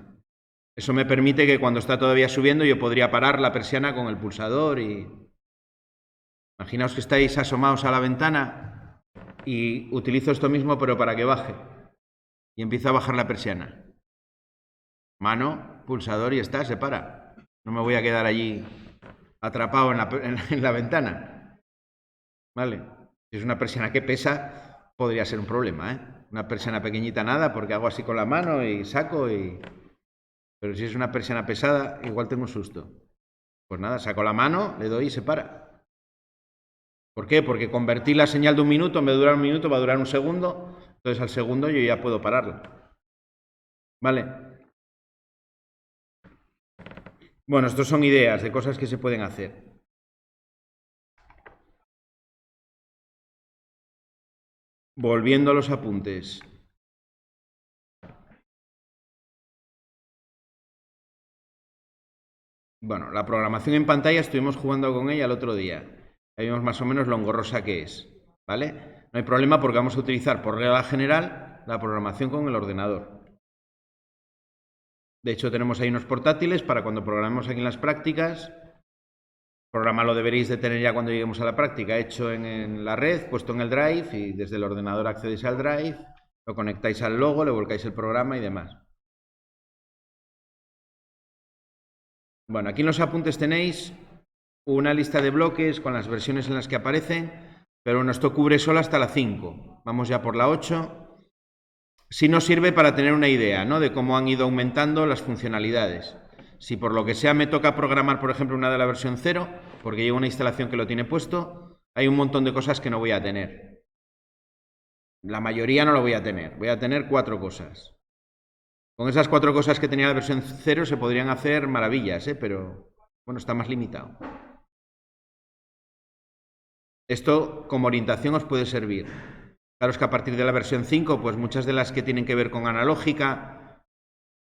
Eso me permite que cuando está todavía subiendo yo podría parar la persiana con el pulsador y... Imaginaos que estáis asomados a la ventana y utilizo esto mismo pero para que baje. Y empiezo a bajar la persiana. Mano, pulsador y está, se para. No me voy a quedar allí atrapado en la ventana. ¿Vale? Si es una persiana que pesa, podría ser un problema, ¿eh? Una persiana pequeñita nada, porque hago así con la mano y saco y... Pero si es una persiana pesada, igual tengo un susto. Pues nada, saco la mano, le doy y se para. ¿Por qué? Porque convertir la señal de 1 minuto, en vez de durar 1 minuto, va a durar 1 segundo. Entonces al segundo yo ya puedo pararla. ¿Vale? Bueno, estos son ideas de cosas que se pueden hacer. Volviendo a los apuntes. Bueno, la programación en pantalla estuvimos jugando con ella el otro día. Ya vimos más o menos lo engorrosa que es, ¿vale? No hay problema porque vamos a utilizar por regla general la programación con el ordenador. De hecho, tenemos ahí unos portátiles para cuando programemos aquí en las prácticas. El programa lo deberéis de tener ya cuando lleguemos a la práctica, hecho en la red, puesto en el Drive, y desde el ordenador accedéis al Drive, lo conectáis al logo, le volcáis el programa y demás. Bueno, aquí en los apuntes tenéis una lista de bloques con las versiones en las que aparecen, pero bueno, esto cubre solo hasta la 5. Vamos ya por la 8. Sí nos sirve para tener una idea, ¿no?, de cómo han ido aumentando las funcionalidades. Si por lo que sea me toca programar, por ejemplo, una de la versión 0, porque llevo una instalación que lo tiene puesto, hay un montón de cosas que no voy a tener. La mayoría no lo voy a tener. Voy a tener 4 cosas. Con esas 4 cosas que tenía la versión 0 se podrían hacer maravillas, pero bueno, está más limitado. Esto como orientación os puede servir. Claro, es que a partir de la versión 5, pues muchas de las que tienen que ver con analógica,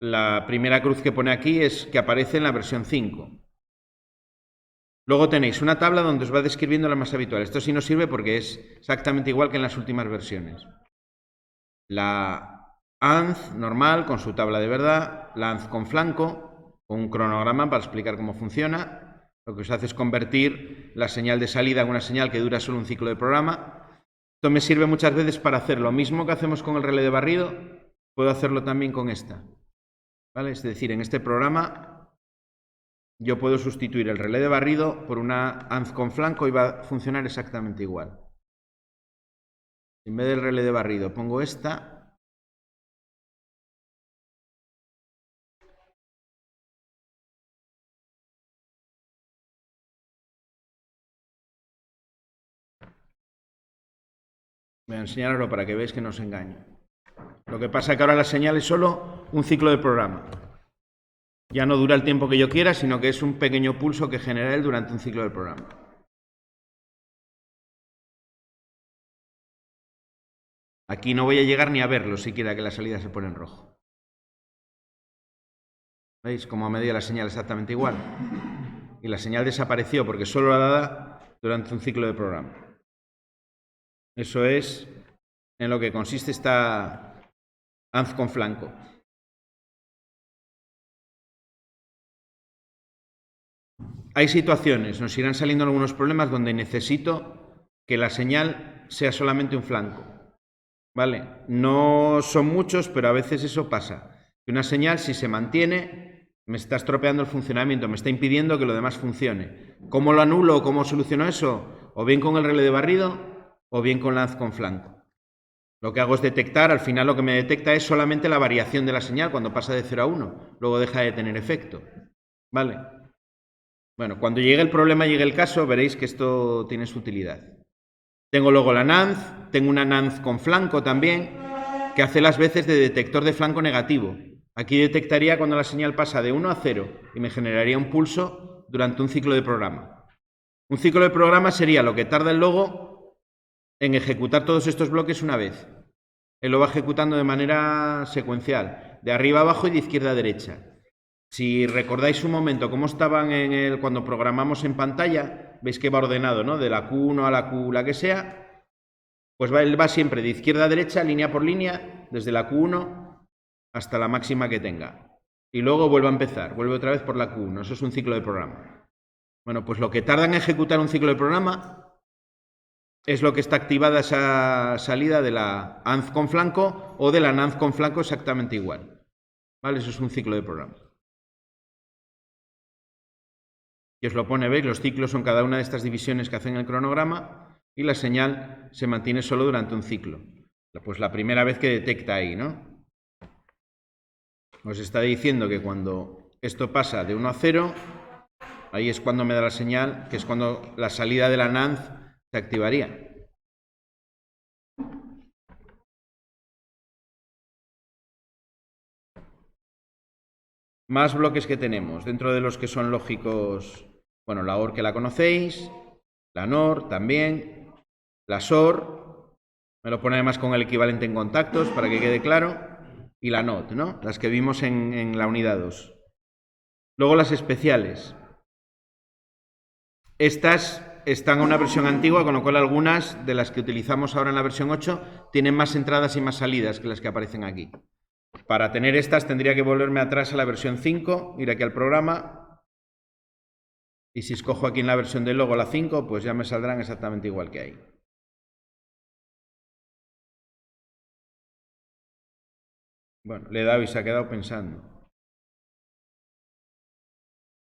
la primera cruz que pone aquí es que aparece en la versión 5. Luego tenéis una tabla donde os va describiendo la más habitual. Esto sí nos sirve porque es exactamente igual que en las últimas versiones. La ANZ normal con su tabla de verdad, la ANZ con flanco, con un cronograma para explicar cómo funciona. Lo que os hace es convertir la señal de salida en una señal que dura solo un ciclo de programa. Esto me sirve muchas veces para hacer lo mismo que hacemos con el relé de barrido, puedo hacerlo también con esta. ¿Vale? Es decir, en este programa yo puedo sustituir el relé de barrido por una ANZ con flanco y va a funcionar exactamente igual. En vez del relé de barrido pongo esta. Voy a enseñaroslo para que veáis que no os engaño. Lo que pasa es que ahora la señal es solo un ciclo de programa. Ya no dura el tiempo que yo quiera, sino que es un pequeño pulso que genera él durante un ciclo de programa. Aquí no voy a llegar ni a verlo siquiera que la salida se pone en rojo. ¿Veis cómo a medida la señal exactamente igual? Y la señal desapareció porque solo la da durante un ciclo de programa. Eso es en lo que consiste esta ANZ con flanco. Hay situaciones, nos irán saliendo algunos problemas donde necesito que la señal sea solamente un flanco. ¿Vale? No son muchos, pero a veces eso pasa. Que una señal, si se mantiene, me está estropeando el funcionamiento, me está impidiendo que lo demás funcione. ¿Cómo lo anulo o cómo soluciono eso? O bien con el relé de barrido o bien con la ANZ con flanco. Lo que hago es detectar, al final lo que me detecta es solamente la variación de la señal cuando pasa de 0 a 1, luego deja de tener efecto. ¿Vale? Bueno, cuando llegue el problema, llegue el caso, veréis que esto tiene su utilidad. Tengo luego la NANZ, tengo una NANZ con flanco también, que hace las veces de detector de flanco negativo. Aquí detectaría cuando la señal pasa de 1 a 0 y me generaría un pulso durante un ciclo de programa. Un ciclo de programa sería lo que tarda el logo en ejecutar todos estos bloques una vez. Él lo va ejecutando de manera secuencial, de arriba a abajo y de izquierda a derecha. Si recordáis un momento cómo estaban cuando programamos en pantalla, veis que va ordenado, ¿no? De la Q1 a la Q, la que sea, pues él va siempre de izquierda a derecha, línea por línea, desde la Q1 hasta la máxima que tenga. y luego vuelve a empezar, vuelve otra vez por la Q1. Eso es un ciclo de programa. Bueno, pues lo que tarda en ejecutar un ciclo de programa es lo que está activada esa salida de la ANZ con flanco o de la NANZ con flanco exactamente igual. ¿Vale? Eso es un ciclo de programa. Y os lo pone, veis, los ciclos son cada una de estas divisiones que hacen el cronograma y la señal se mantiene solo durante un ciclo. Pues la primera vez que detecta ahí, ¿no? Os está diciendo que cuando esto pasa de 1 a 0, ahí es cuando me da la señal, que es cuando la salida de la NANZ se activaría. Más bloques que tenemos, dentro de los que son lógicos, bueno, la OR que la conocéis, la NOR también, la SOR, me lo pone además con el equivalente en contactos para que quede claro, y la NOT, ¿no? Las que vimos en la unidad 2. Luego las especiales. Estas están en una versión antigua, con lo cual algunas de las que utilizamos ahora en la versión 8 tienen más entradas y más salidas que las que aparecen aquí. Para tener estas tendría que volverme atrás a la versión 5, ir aquí al programa, y si escojo aquí en la versión del logo la 5, pues ya me saldrán exactamente igual que ahí. Bueno, le he dado y se ha quedado pensando.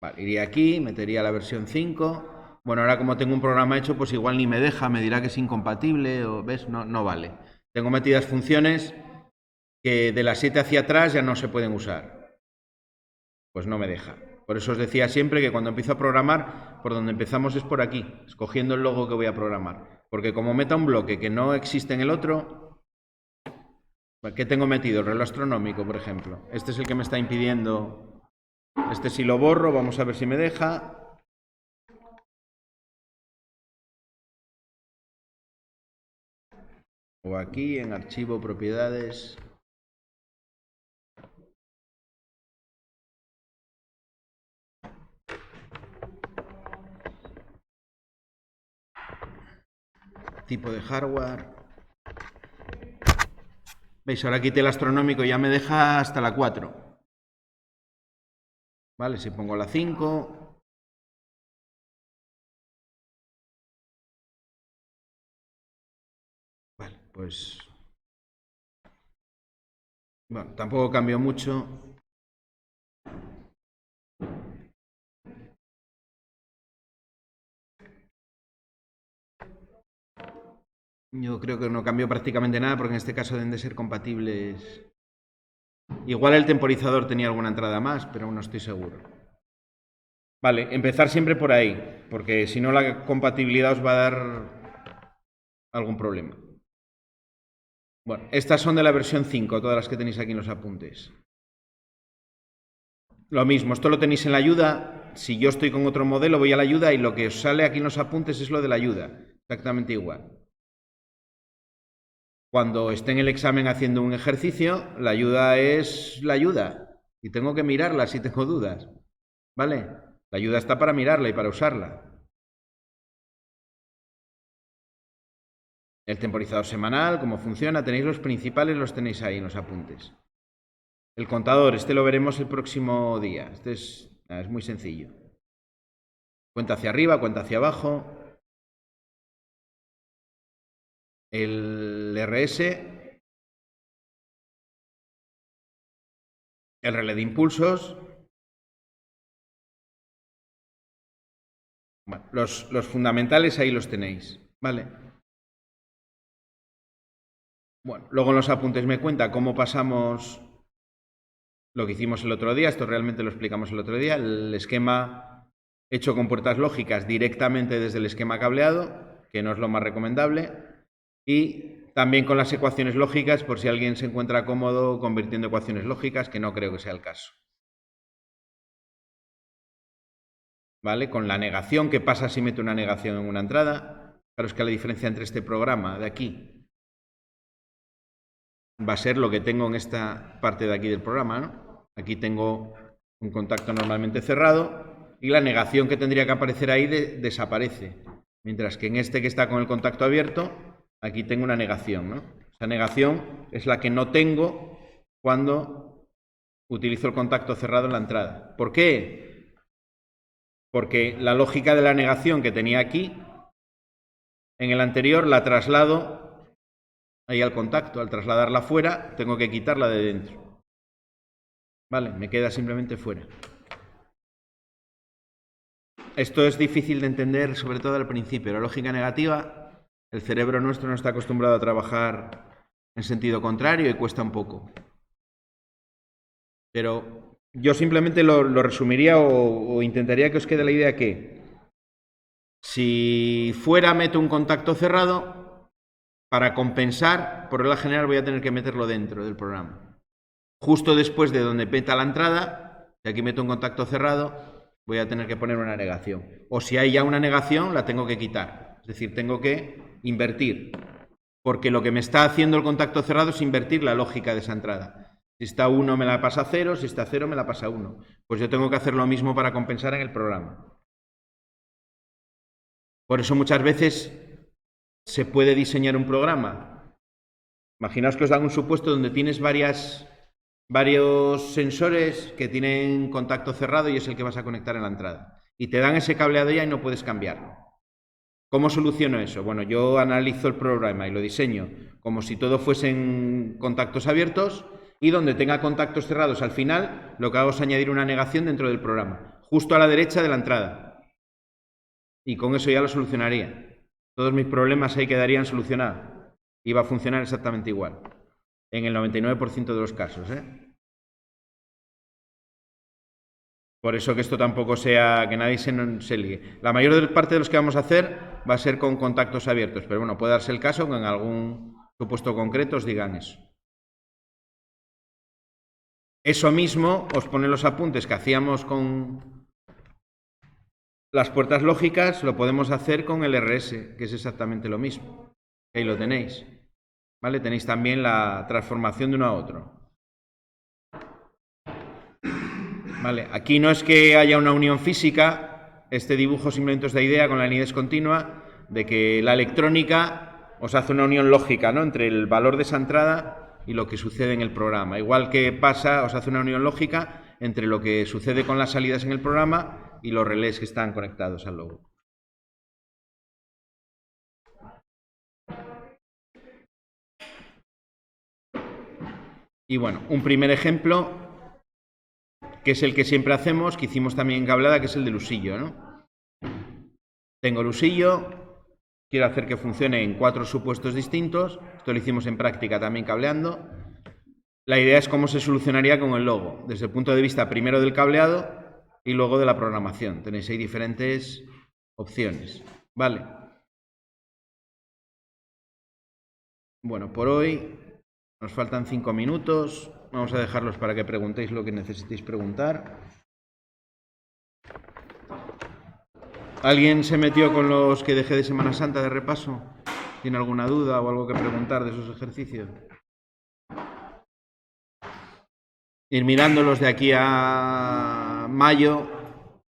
Vale, iría aquí, metería la versión 5. Bueno, ahora como tengo un programa hecho, pues igual ni me deja, me dirá que es incompatible, o ves, no vale. Tengo metidas funciones que de las 7 hacia atrás ya no se pueden usar. Pues no me deja. Por eso os decía siempre que cuando empiezo a programar, por donde empezamos es por aquí, escogiendo el logo que voy a programar. Porque como meta un bloque que no existe en el otro, ¿qué tengo metido? El reloj astronómico, por ejemplo. Este es el que me está impidiendo. Este si lo borro, vamos a ver si me deja. O aquí en archivo, propiedades. Tipo de hardware. ¿Veis? Ahora quité el astronómico y ya me deja hasta la 4. Vale, si pongo la 5. Vale, pues... Bueno, tampoco cambió mucho. Yo creo que no cambió prácticamente nada porque en este caso deben de ser compatibles. Igual el temporizador tenía alguna entrada más, pero no estoy seguro. Vale, empezar siempre por ahí, porque si no la compatibilidad os va a dar algún problema. Bueno, estas son de la versión 5, todas las que tenéis aquí en los apuntes. Lo mismo, esto lo tenéis en la ayuda. Si yo estoy con otro modelo, voy a la ayuda y lo que os sale aquí en los apuntes es lo de la ayuda. Exactamente igual. Cuando esté en el examen haciendo un ejercicio, la ayuda es la ayuda. Y tengo que mirarla si tengo dudas. ¿Vale? La ayuda está para mirarla y para usarla. El temporizador semanal, cómo funciona, tenéis los principales, los tenéis ahí en los apuntes. El contador, este lo veremos el próximo día. Este es muy sencillo. Cuenta hacia arriba, cuenta hacia abajo. El RS. El relé de impulsos. Bueno, los fundamentales ahí los tenéis. ¿Vale? Bueno, luego en los apuntes me cuenta cómo pasamos lo que hicimos el otro día. Esto realmente lo explicamos el otro día. El esquema hecho con puertas lógicas directamente desde el esquema cableado, que no es lo más recomendable. Y también con las ecuaciones lógicas, por si alguien se encuentra cómodo convirtiendo ecuaciones lógicas, que no creo que sea el caso. ¿Vale? Con la negación, ¿qué pasa si meto una negación en una entrada? Claro, es que la diferencia entre este programa de aquí va a ser lo que tengo en esta parte de aquí del programa, ¿no? Aquí tengo un contacto normalmente cerrado y la negación que tendría que aparecer ahí desaparece. Mientras que en este que está con el contacto abierto, aquí tengo una negación, ¿no? Esa negación es la que no tengo cuando utilizo el contacto cerrado en la entrada. ¿Por qué? Porque la lógica de la negación que tenía aquí, en el anterior la traslado ahí al contacto. Al trasladarla fuera, tengo que quitarla de dentro. Vale, me queda simplemente fuera. Esto es difícil de entender, sobre todo al principio. La lógica negativa, el cerebro nuestro no está acostumbrado a trabajar en sentido contrario y cuesta un poco. Pero yo simplemente lo resumiría o intentaría que os quede la idea que si fuera meto un contacto cerrado, para compensar, por regla general voy a tener que meterlo dentro del programa. Justo después de donde peta la entrada, si aquí meto un contacto cerrado, voy a tener que poner una negación. O si hay ya una negación, la tengo que quitar. Es decir, tengo que invertir. Porque lo que me está haciendo el contacto cerrado es invertir la lógica de esa entrada. Si está 1 me la pasa a 0, si está 0 me la pasa a 1. Pues yo tengo que hacer lo mismo para compensar en el programa. Por eso muchas veces se puede diseñar un programa. Imaginaos que os dan un supuesto donde tienes varios sensores que tienen contacto cerrado y es el que vas a conectar en la entrada. Y te dan ese cableado ya y no puedes cambiarlo. ¿Cómo soluciono eso? Bueno, yo analizo el programa y lo diseño como si todo fuesen contactos abiertos y donde tenga contactos cerrados al final, lo que hago es añadir una negación dentro del programa, justo a la derecha de la entrada. Y con eso ya lo solucionaría. Todos mis problemas ahí quedarían solucionados. Y va a funcionar exactamente igual. En el 99% de los casos, Por eso que esto tampoco sea, que nadie se líe. La mayor parte de los que vamos a hacer va a ser con contactos abiertos, pero bueno, puede darse el caso que en algún supuesto concreto os digan eso. Eso mismo os pone los apuntes que hacíamos con las puertas lógicas, lo podemos hacer con el RS, que es exactamente lo mismo. Ahí lo tenéis. ¿Vale? Tenéis también la transformación de uno a otro. Vale, aquí no es que haya una unión física, este dibujo simplemente os da idea con la línea discontinua de que la electrónica os hace una unión lógica, ¿no?, entre el valor de esa entrada y lo que sucede en el programa. Igual que pasa, os hace una unión lógica entre lo que sucede con las salidas en el programa y los relés que están conectados al logo. Y bueno, un primer ejemplo, que es el que siempre hacemos, que hicimos también en cableada, que es el del usillo, ¿no? Tengo el usillo, quiero hacer que funcione en 4 supuestos distintos, esto lo hicimos en práctica también cableando. La idea es cómo se solucionaría con el logo, desde el punto de vista primero del cableado y luego de la programación. Tenéis ahí diferentes opciones, ¿vale? Bueno, por hoy nos faltan 5 minutos. Vamos a dejarlos para que preguntéis lo que necesitéis preguntar. ¿Alguien se metió con los que dejé de Semana Santa de repaso? ¿Tiene alguna duda o algo que preguntar de esos ejercicios? Ir mirándolos de aquí a mayo.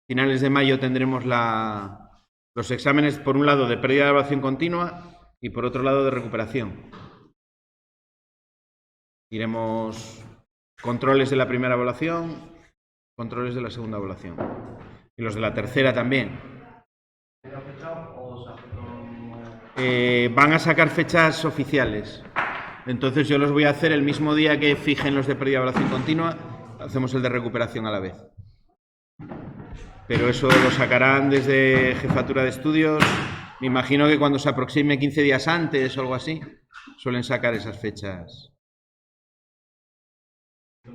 Finales de mayo tendremos los exámenes, por un lado, de pérdida de evaluación continua y por otro lado de recuperación. Iremos controles de la primera evaluación, controles de la segunda evaluación y los de la tercera también. Van a sacar fechas oficiales, entonces yo los voy a hacer el mismo día que fijen los de pérdida de evaluación continua, hacemos el de recuperación a la vez. Pero eso lo sacarán desde Jefatura de Estudios. Me imagino que cuando se aproxime 15 días antes o algo así, suelen sacar esas fechas.